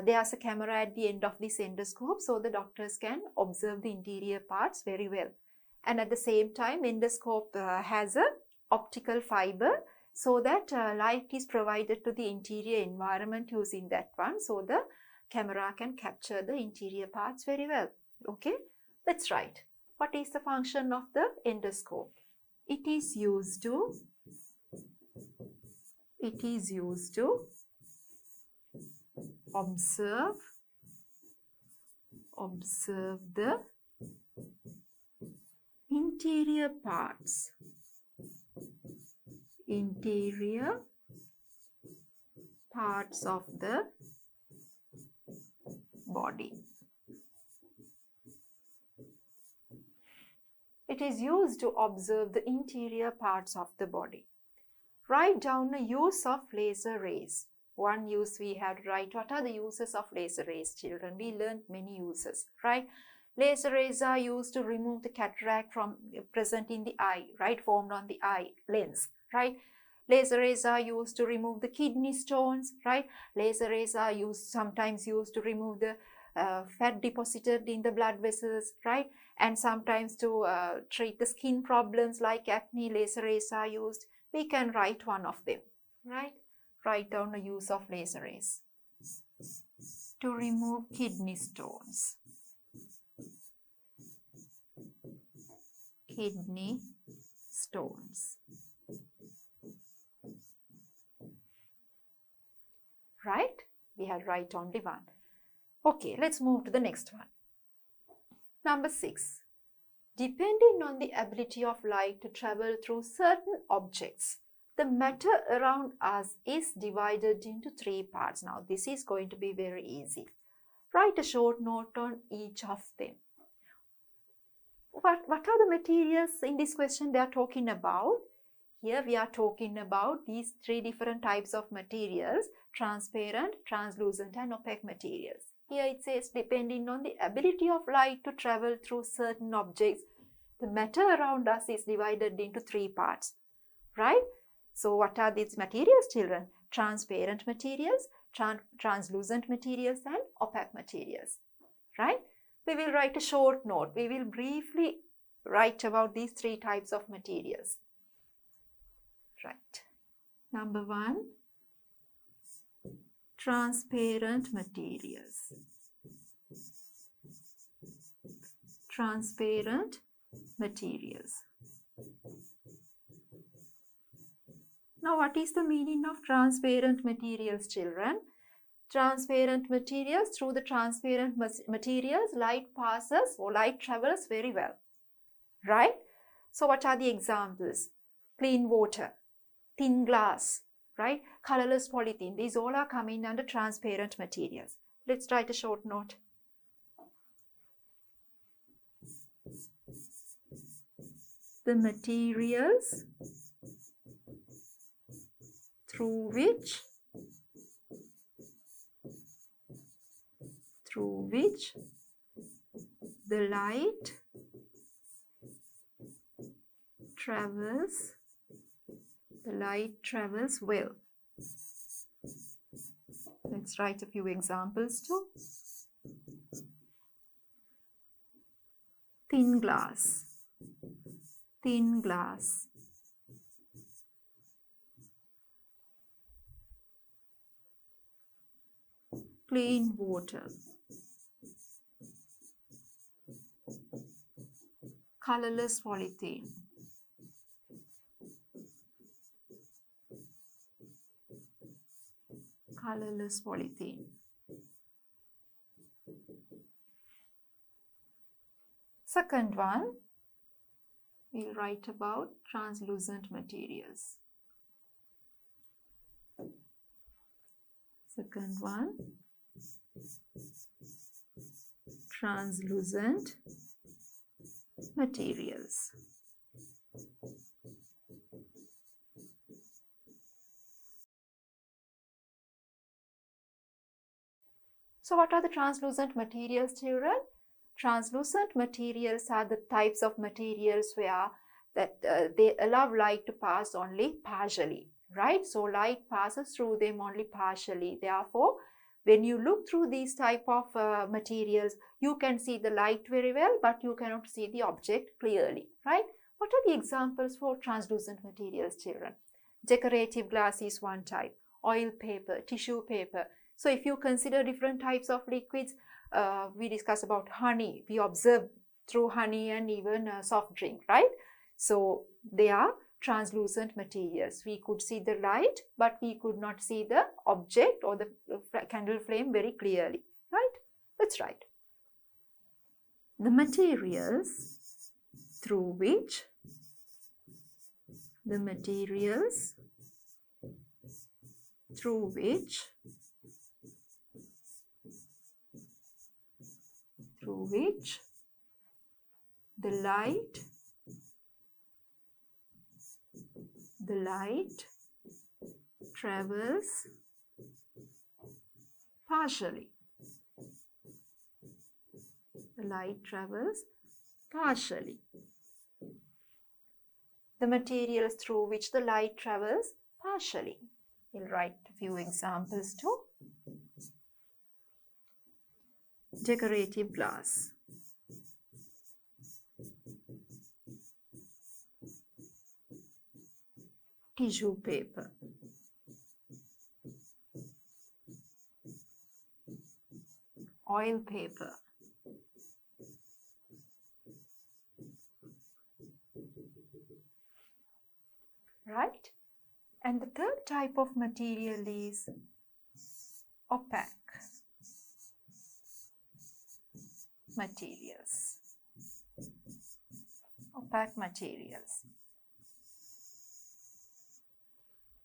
there's a camera at the end of this endoscope, so the doctors can observe the interior parts very well. And at the same time, endoscope has a optical fiber, so that light is provided to the interior environment using that one, so the camera can capture the interior parts very well. Okay, let's write. What is the function of the endoscope? It is used to observe the interior parts of the body. It is used to observe the interior parts of the body. Write down the use of laser rays. One use we had to write. What are the uses of laser rays, children? We learned many uses, right? Laser rays are used to remove the cataract from present in the eye, right? Formed on the eye lens, right? Laser rays are used to remove the kidney stones, right? Laser rays are sometimes used to remove the fat deposited in the blood vessels, right? And sometimes to treat the skin problems like acne, laser rays are used. We can write one of them, right? Write down the use of laser rays. To remove kidney stones. Kidney stones. Right? We had write only one. Okay, let's move to the next one. Number 6. Depending on the ability of light to travel through certain objects, the matter around us is divided into 3 parts. Now, this is going to be very easy. Write a short note on each of them. What are the materials in this question they are talking about? Here we are talking about these 3 different types of materials: transparent, translucent and opaque materials. Here it says, depending on the ability of light to travel through certain objects, the matter around us is divided into 3 parts, right? So what are these materials, children? Transparent materials, translucent materials and opaque materials, right? We will write a short note. We will briefly write about these 3 types of materials. Right. Number 1, transparent materials. transparent materials. Now, what is the meaning of transparent materials, children? Transparent materials, through the transparent materials, light passes or light travels very well, right? So, what are the examples? Clean water, thin glass, right? Colorless polythene. These all are coming under transparent materials. Let's write a short note. The materials through which the light travels well. Let's write a few examples too. Thin glass, clean water, colorless polythene, Second one, we'll write about translucent materials. Second one, translucent materials. So what are the translucent materials, children? Translucent materials are the types of materials where they allow light to pass only partially, right? So light passes through them only partially. Therefore, when you look through these type of materials, you can see the light very well, but you cannot see the object clearly, right? What are the examples for translucent materials, children? Decorative glass is one type, oil paper, tissue paper. So if you consider different types of liquids, we discuss about honey. We observe through honey and even soft drink, right? So they are translucent materials. We could see the light, but we could not see the object or the candle flame very clearly, right? Let's write. The materials through which the light travels partially. The materials through which the light travels partially. We'll write a few examples too. Decorative glass, tissue paper, oil paper, right? And the third type of material is opaque materials.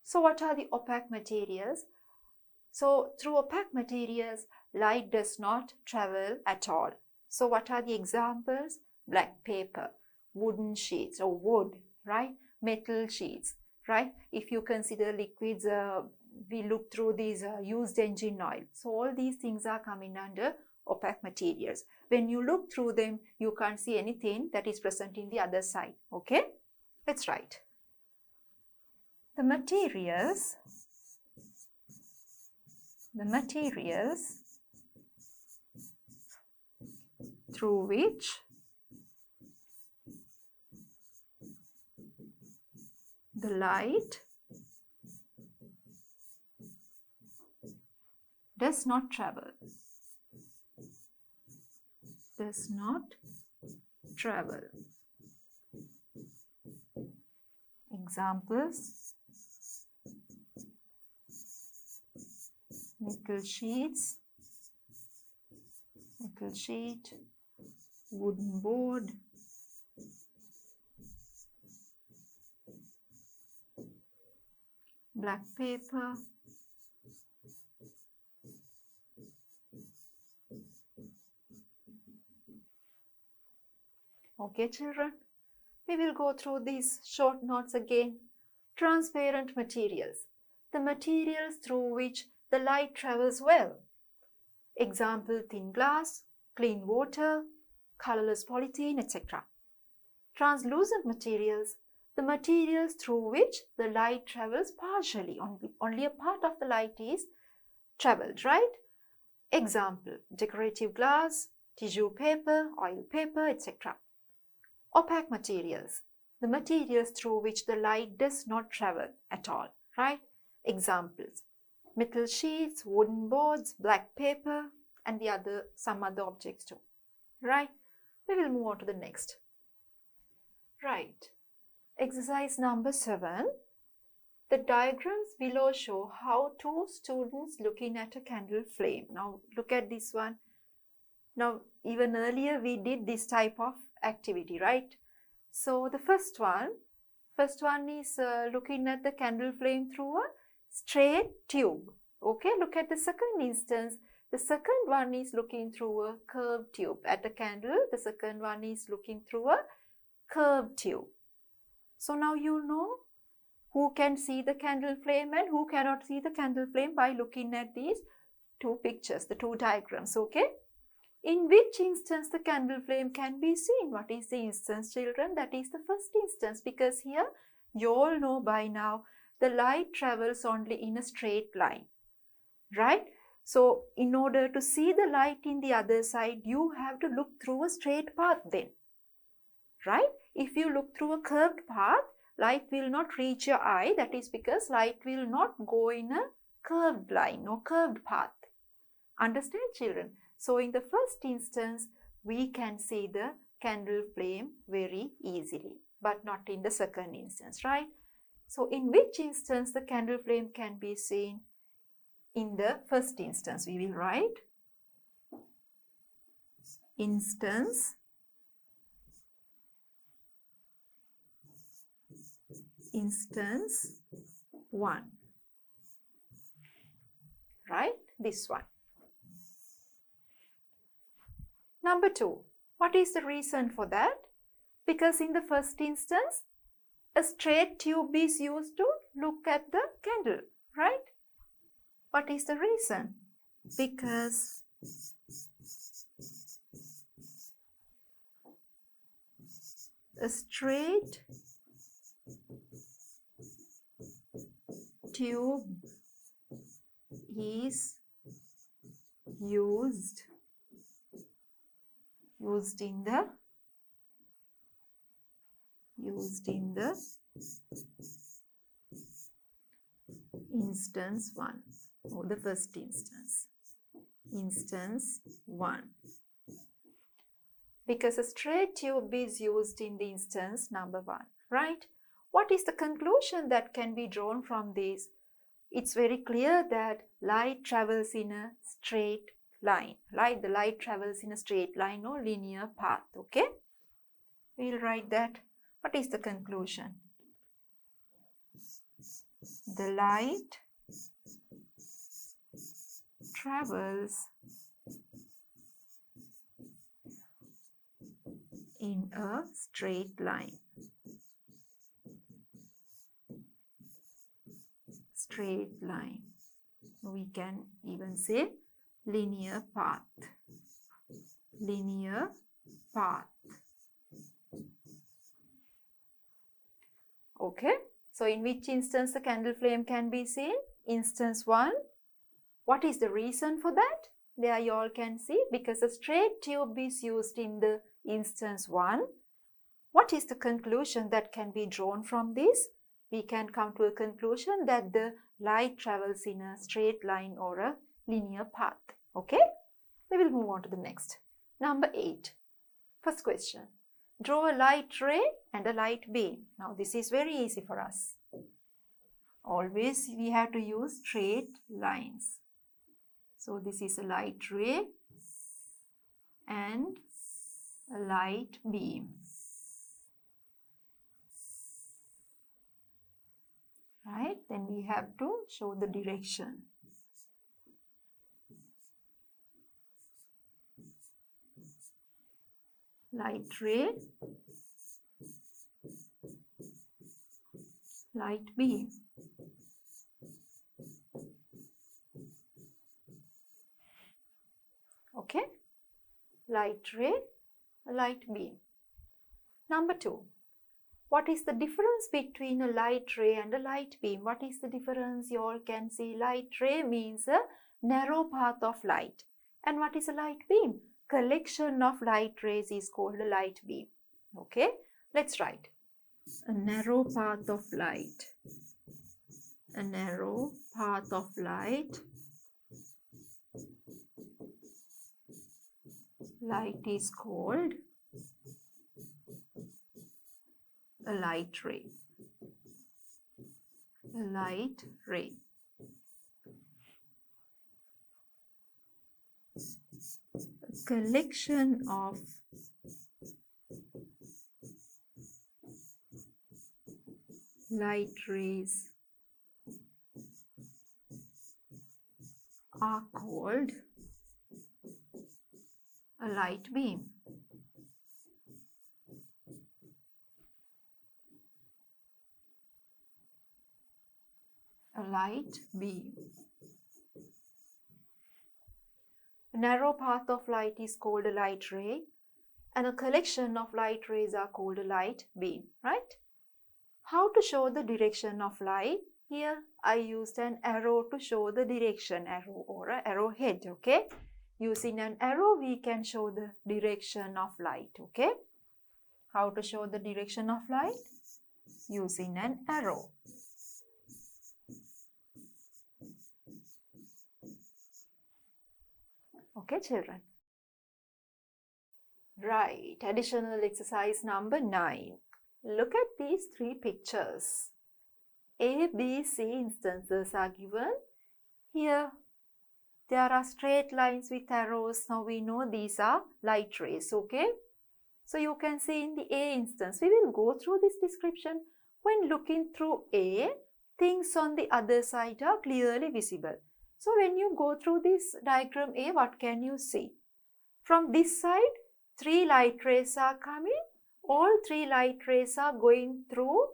So what are the opaque materials? So through opaque materials, light does not travel at all. So what are the examples? Black paper, wooden sheets or wood, right? Metal sheets, right? If you consider liquids, we look through these used engine oil. So all these things are coming under opaque materials. When you look through them, you can't see anything that is present in the other side. Okay? Let's write. The materials through which the light does not travel travel. Examples: metal sheets, metal sheet, wooden board, black paper, okay children, we will go through these short notes again. Transparent materials, the materials through which the light travels well. Example: thin glass, clean water, colorless polythene, etc. Translucent materials, the materials through which the light travels partially, only a part of the light is traveled, right? Example: decorative glass, tissue paper, oil paper, etc. Opaque materials, the materials through which the light does not travel at all, right? Examples: metal sheets, wooden boards, black paper, and some other objects too, right? We will move on to the next. Right. Exercise number 7. The diagrams below show how two students looking at a candle flame. Now look at this one. Now even earlier we did this type of activity, right? So the first one is looking at the candle flame through a straight tube. Okay, look at the second instance. The second one is looking through a curved tube. At the candle, the second one is looking through a curved tube. So now you know who can see the candle flame and who cannot see the candle flame by looking at these two pictures, the two diagrams, okay? In which instance the candle flame can be seen? What is the instance, children? That is the first instance, because here you all know by now the light travels only in a straight line, right? So in order to see the light in the other side, you have to look through a straight path then, right? If you look through a curved path, light will not reach your eye. That is because light will not go in a curved line or curved path. Understand, children? So in the first instance, we can see the candle flame very easily, but not in the second instance, right? So in which instance the candle flame can be seen? In the first instance, we will write instance 1, right? This one. Number 2, what is the reason for that? Because in the first instance, a straight tube is used to look at the candle, right? What is the reason? Because a straight tube is used in the instance 1, or the first instance. Instance 1. Because a straight tube is used in the instance number 1, right? What is the conclusion that can be drawn from this? It's very clear that light travels in a straight line. The light travels in a straight line or linear path, okay? We'll write that. What is the conclusion? The light travels in a straight line. Straight line. We can even say linear path. Linear path. Okay. So in which instance the candle flame can be seen? Instance 1. What is the reason for that? There you all can see, because a straight tube is used in the instance 1. What is the conclusion that can be drawn from this? We can come to a conclusion that the light travels in a straight line or a linear path. Okay? We will move on to the next. Number 8. First question. Draw a light ray and a light beam. Now this is very easy for us. Always we have to use straight lines. So this is a light ray and a light beam. Right? Then we have to show the direction. Light ray, light beam. Okay, light ray, light beam. Number 2. What is the difference between a light ray and a light beam? What is the difference? You all can see light ray means a narrow path of light. And what is a light beam? Collection of light rays is called a light beam. Okay, let's write. A narrow path of light. A narrow path of light. Light is called a light ray. A light ray. A collection of light rays are called a light beam. A light beam. A narrow path of light is called a light ray, and a collection of light rays are called a light beam, right? How to show the direction of light? Here I used an arrow to show the direction, arrow or an arrowhead, okay? Using an arrow we can show the direction of light, okay? How to show the direction of light? Using an arrow. Okay, children. Right, additional exercise number 9. Look at these 3 pictures. A, B, C instances are given. Here, there are straight lines with arrows. Now we know these are light rays, okay? So you can see in the A instance, we will go through this description. When looking through A, things on the other side are clearly visible. So when you go through this diagram A, what can you see? From this side, 3 light rays are coming. All 3 light rays are going through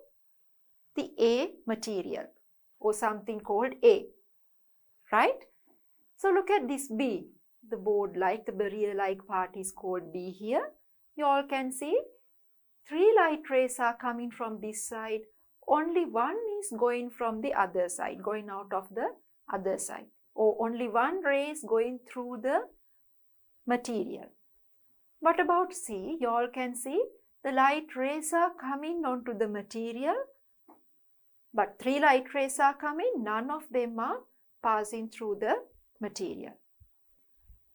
the A material or something called A, right? So look at this B, the board-like, the barrier-like part is called B here. You all can see 3 light rays are coming from this side. Only one is going from the other side, going out of the other side. Or only one ray is going through the material. What about C? You all can see the light rays are coming onto the material, but 3 light rays are coming. None of them are passing through the material.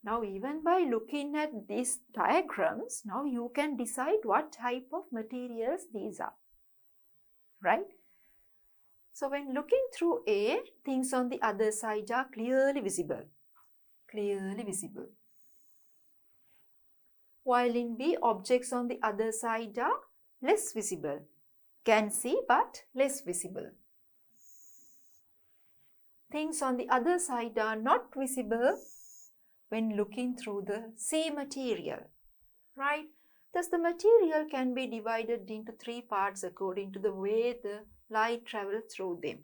Now even by looking at these diagrams, now you can decide what type of materials these are, right? So when looking through A, things on the other side are clearly visible. Clearly visible. While in B, objects on the other side are less visible. Can see but less visible. Things on the other side are not visible when looking through the C material, right? Thus the material can be divided into 3 parts according to the way the light travels through them,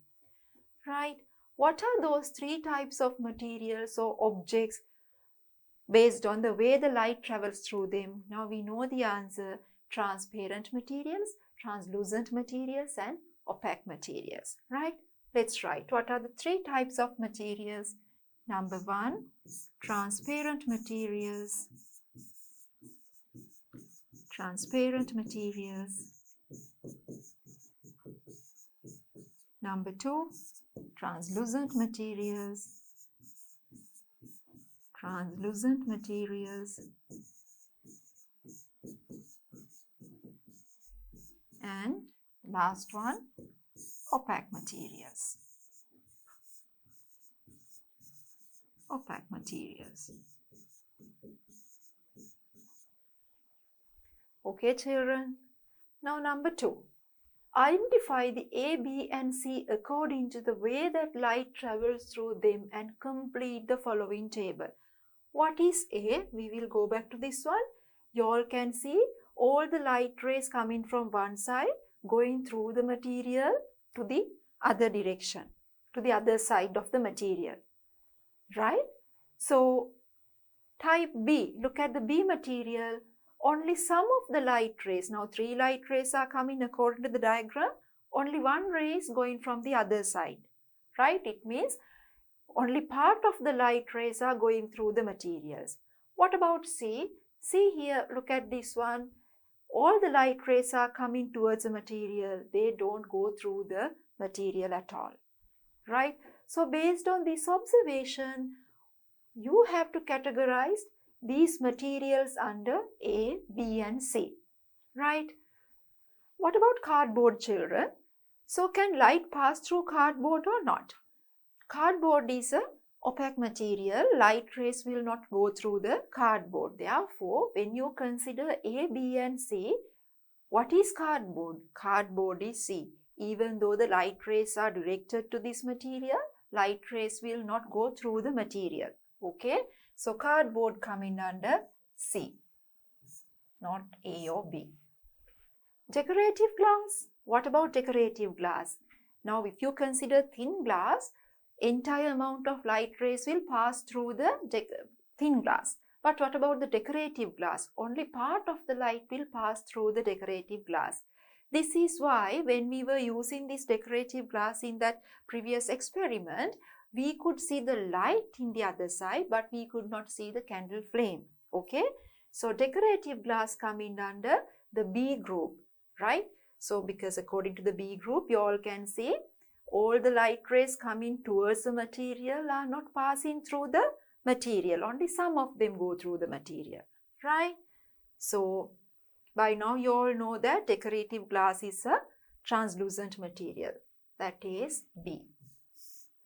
right? What are those 3 types of materials or objects based on the way the light travels through them? Now we know the answer: transparent materials, translucent materials and opaque materials, right? Let's write. What are the 3 types of materials? Number 1, transparent materials. Transparent materials. Number 2, translucent materials. Translucent materials. and last one, opaque materials. Opaque materials. Okay, children. Now number 2. Identify the A, B and C according to the way that light travels through them and complete the following table. What is A? We will go back to this one. You all can see all the light rays coming from one side, going through the material to the other direction, to the other side of the material. Right? So, type B, look at the B material, only some of the light rays, now 3 light rays are coming according to the diagram, only 1 ray is going from the other side. Right? It means only part of the light rays are going through the materials. What about C? See here, look at this one. All the light rays are coming towards the material. They don't go through the material at all. Right? So based on this observation, you have to categorize these materials under A, B and C. Right? What about cardboard, children? So can light pass through cardboard or not? Cardboard is an opaque material. Light rays will not go through the cardboard. Therefore, when you consider A, B and C, what is cardboard? Cardboard is C. Even though the light rays are directed to this material, light rays will not go through the material. Okay, so cardboard coming under C, not A or B. Decorative glass. What about decorative glass? Now, if you consider thin glass, entire amount of light rays will pass through the thin glass. But what about the decorative glass? Only part of the light will pass through the decorative glass. This is why when we were using this decorative glass in that previous experiment, we could see the light in the other side, but we could not see the candle flame. Okay, so decorative glass coming under the B group, right? So because according to the B group, you all can see all the light rays coming towards the material are not passing through the material. Only some of them go through the material, right? So by now you all know that decorative glass is a translucent material. That is B,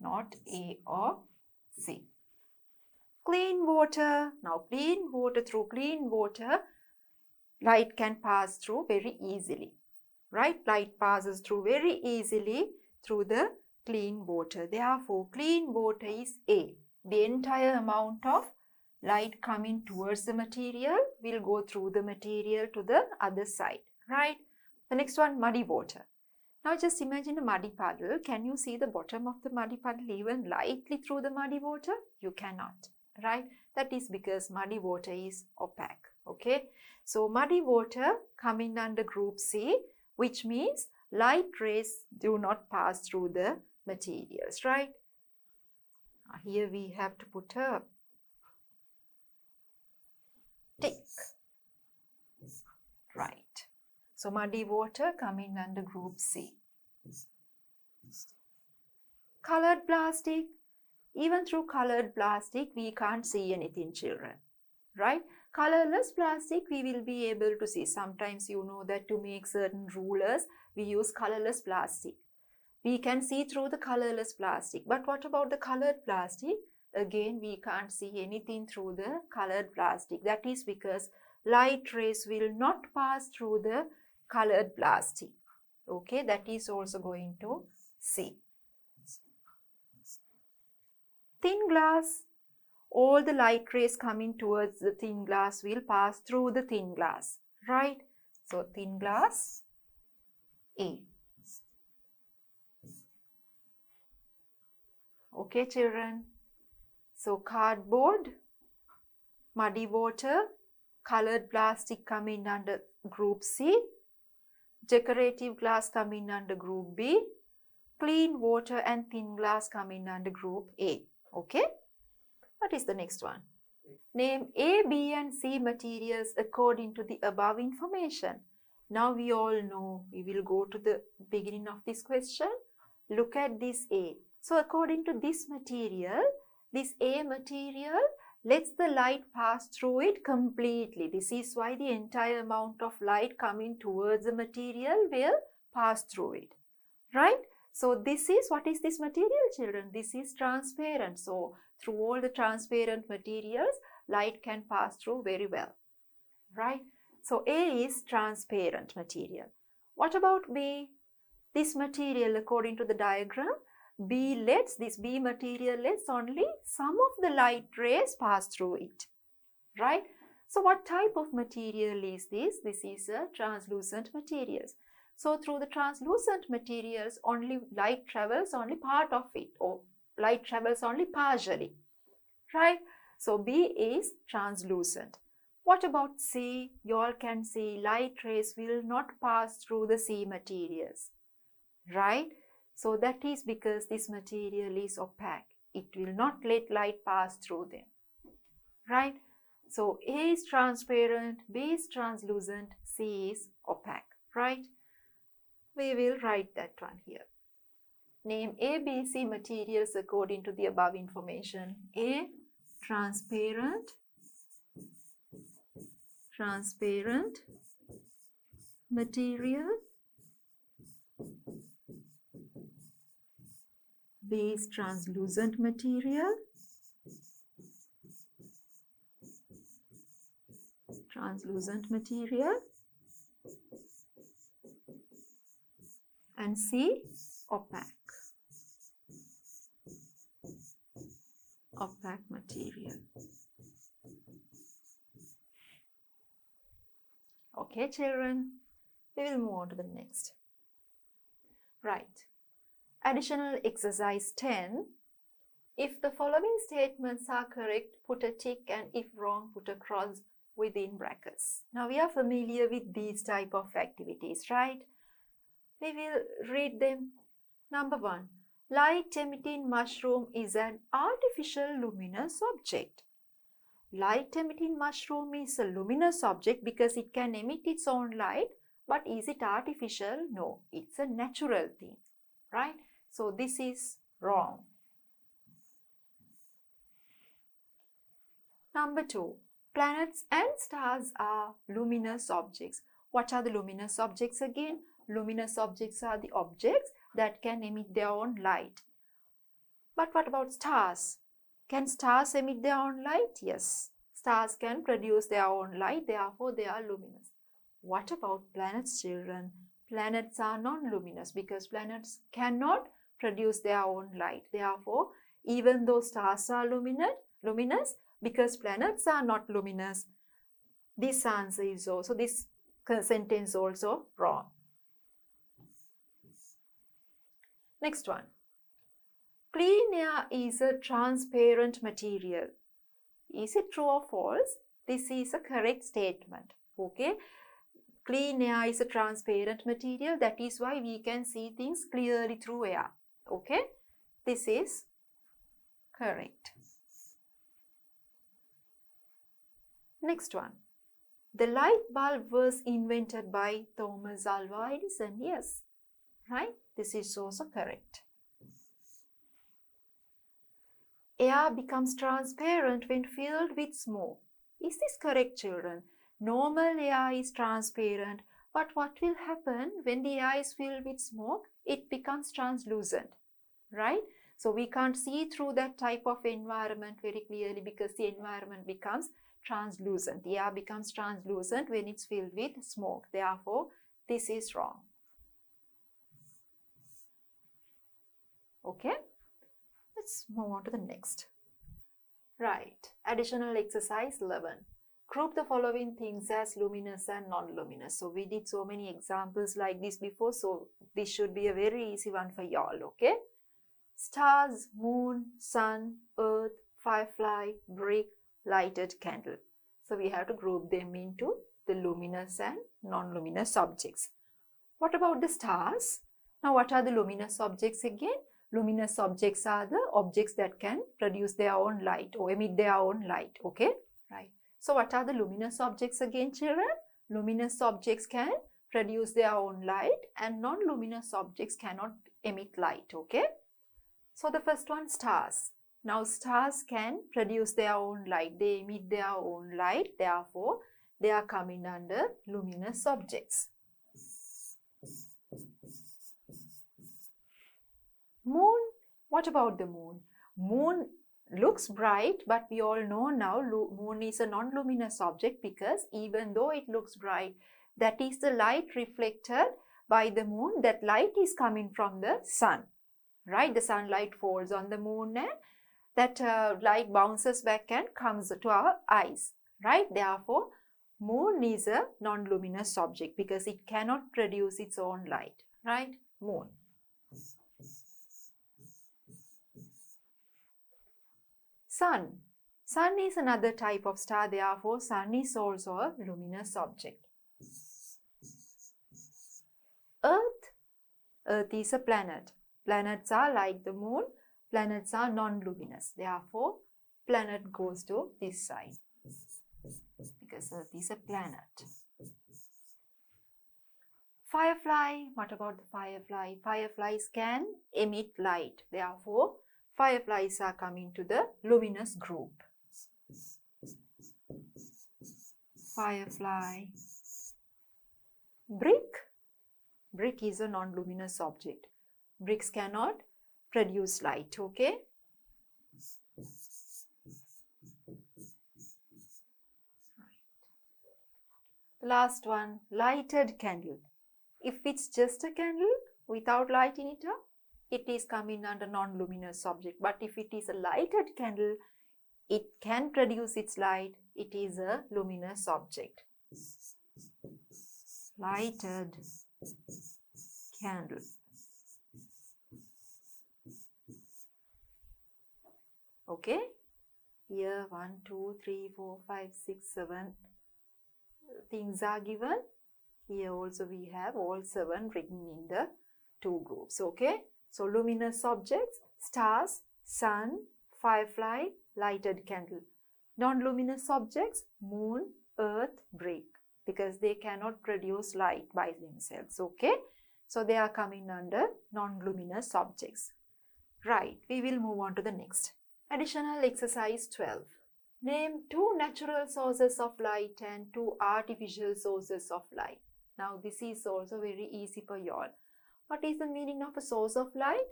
not A or C. Clean water. Now clean water, through clean water, light can pass through very easily, right? Light passes through very easily through the clean water. Therefore, clean water is A. The entire amount of light coming towards the material will go through the material to the other side, right? The next one, muddy water. Now just imagine a muddy puddle. Can you see the bottom of the muddy puddle even lightly through the muddy water? You cannot, right? That is because muddy water is opaque, okay? So muddy water coming under group C, which means light rays do not pass through the materials, right? Here we have to put a tick, right? So muddy water coming under group C. Colored plastic. Even through colored plastic, we can't see anything, children, right? Colorless plastic, we will be able to see. Sometimes you know that to make certain rulers, we use colorless plastic. We can see through the colorless plastic. But what about the colored plastic? Again, we can't see anything through the colored plastic. That is because light rays will not pass through the colored plastic. Okay, that is also going to C. Thin glass. All the light rays coming towards the thin glass will pass through the thin glass, right? So thin glass, A. Okay, children. So cardboard, muddy water, colored plastic coming under group C, decorative glass coming under group B, clean water and thin glass coming under group A. Okay. What is the next one? Name A, B and C materials according to the above information. Now we all know, we will go to the beginning of this question. Look at this A. So according to this material, this A material, lets the light pass through it completely. This is why the entire amount of light coming towards the material will pass through it, right? So this is, what is this material, children? This is transparent. So through all the transparent materials, light can pass through very well, right? So A is transparent material. What about B? This material, according to the diagram, this B material lets only some of the light rays pass through it, right? So what type of material is this? This is a translucent material. So through the translucent materials, only light travels only part of it, or light travels only partially, right? So B is translucent. What about C? You all can see light rays will not pass through the C materials, right? So that is because this material is opaque. It will not let light pass through them, right? So A is transparent, B is translucent, C is opaque, right? We will write that one here. Name A, B, C materials according to the above information. A, transparent material. B is translucent material. And C, opaque material. Okay, children, we will move on to the next. Right. Additional exercise 10. If the following statements are correct, put a tick, and if wrong, put a cross within brackets. Now we are familiar with these type of activities, right? We will read them. Number 1. Light emitting mushroom is an artificial luminous object. Light emitting mushroom is a luminous object because it can emit its own light, but is it artificial? No, it's a natural thing, right? So this is wrong. Number 2. Planets and stars are luminous objects. What are the luminous objects again? Luminous objects are the objects that can emit their own light. But what about stars? Can stars emit their own light? Yes. Stars can produce their own light, therefore they are luminous. What about planets, children? Planets are non-luminous because planets cannot produce their own light. Therefore, even though stars are luminous, because planets are not luminous, this answer is also, this sentence is also wrong. Next one. Clean air is a transparent material. Is it true or false? This is a correct statement. Okay. Clean air is a transparent material. That is why we can see things clearly through air. Okay. This is correct. Next one. The light bulb was invented by Thomas Alva Edison. Yes. Right. This is also correct. Air becomes transparent when filled with smoke. Is this correct, children? Normal air is transparent, but what will happen when the air is filled with smoke? It becomes translucent, right? So we can't see through that type of environment very clearly because the environment becomes translucent. The air becomes translucent when it's filled with smoke. Therefore, this is wrong. Okay, let's move on to the next. Right, additional exercise 11. Group the following things as luminous and non-luminous. So we did so many examples like this before, so this should be a very easy one for y'all, okay? Stars, moon, sun, earth, firefly, brick, lighted candle. So we have to group them into the luminous and non-luminous objects. What about the stars? Now what are the luminous objects again? Luminous objects are the objects that can produce their own light or emit their own light, okay? Right. So what are the luminous objects again, children? Luminous objects can produce their own light and non-luminous objects cannot emit light, okay? So the first one, stars. Now stars can produce their own light. They emit their own light. Therefore, they are coming under luminous objects. Moon. What about the moon? Moon looks bright, but we all know now moon is a non-luminous object because even though it looks bright, that is the light reflected by the moon. That light is coming from the sun, right? The sunlight falls on the moon and that light bounces back and comes to our eyes, right? Therefore, moon is a non-luminous object because it cannot produce its own light, right? Moon. Sun. Sun is another type of star, therefore sun is also a luminous object. Earth. Earth is a planet. Planets are like the moon. Planets are non-luminous. Therefore, planet goes to this side because Earth is a planet. Firefly. What about the firefly? Fireflies can emit light. Therefore, fireflies are coming to the luminous group. Firefly. Brick. Brick is a non-luminous object. Bricks cannot produce light, okay? The last one, lighted candle. If it's just a candle without lighting it up, it is coming under non-luminous object. But if it is a lighted candle, it can produce its light. It is a luminous object. Lighted candle. Okay. Here 1, 2, 3, 4, 5, 6, 7 things are given. Here also we have all 7 written in the 2 groups. Okay. So luminous objects, stars, sun, firefly, lighted candle. Non-luminous objects, moon, earth, brick, because they cannot produce light by themselves. Okay. So they are coming under non-luminous objects. Right. We will move on to the next. Additional exercise 12. Name 2 natural sources of light and 2 artificial sources of light. Now this is also very easy for you all. What is the meaning of a source of light?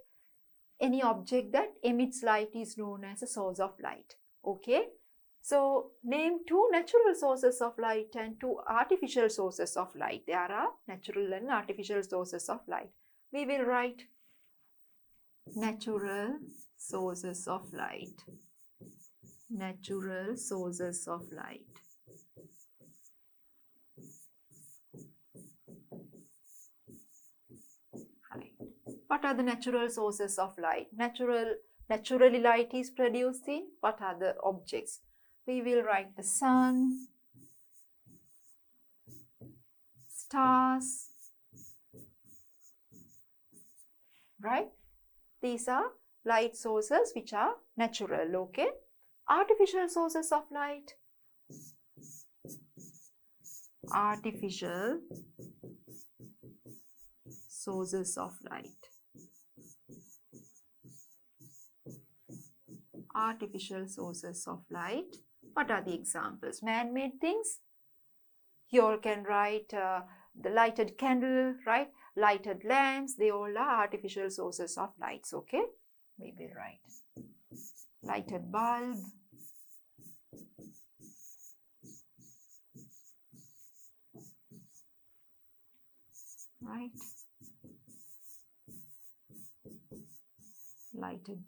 Any object that emits light is known as a source of light. Okay. So name 2 natural sources of light and 2 artificial sources of light. There are natural and artificial sources of light. We will write natural sources of light. Natural sources of light. Right. What are the natural sources of light? Naturally light is produced in what are the objects? We will write the sun, stars, right? These are light sources which are natural, okay? Artificial sources of light. Artificial sources of light. Artificial sources of light. What are the examples? Man-made things. You all can write the lighted candle, right? Lighted lamps. They all are artificial sources of lights, okay? We will write lighted bulb. Right? Lighted.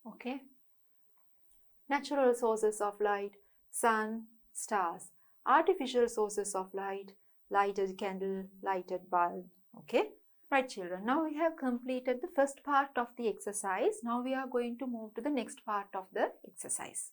Okay. Natural sources of light, sun, stars. Artificial sources of light, lighted candle, lighted bulb. Okay. Right, children. Now we have completed the first part of the exercise. Now we are going to move to the next part of the exercise.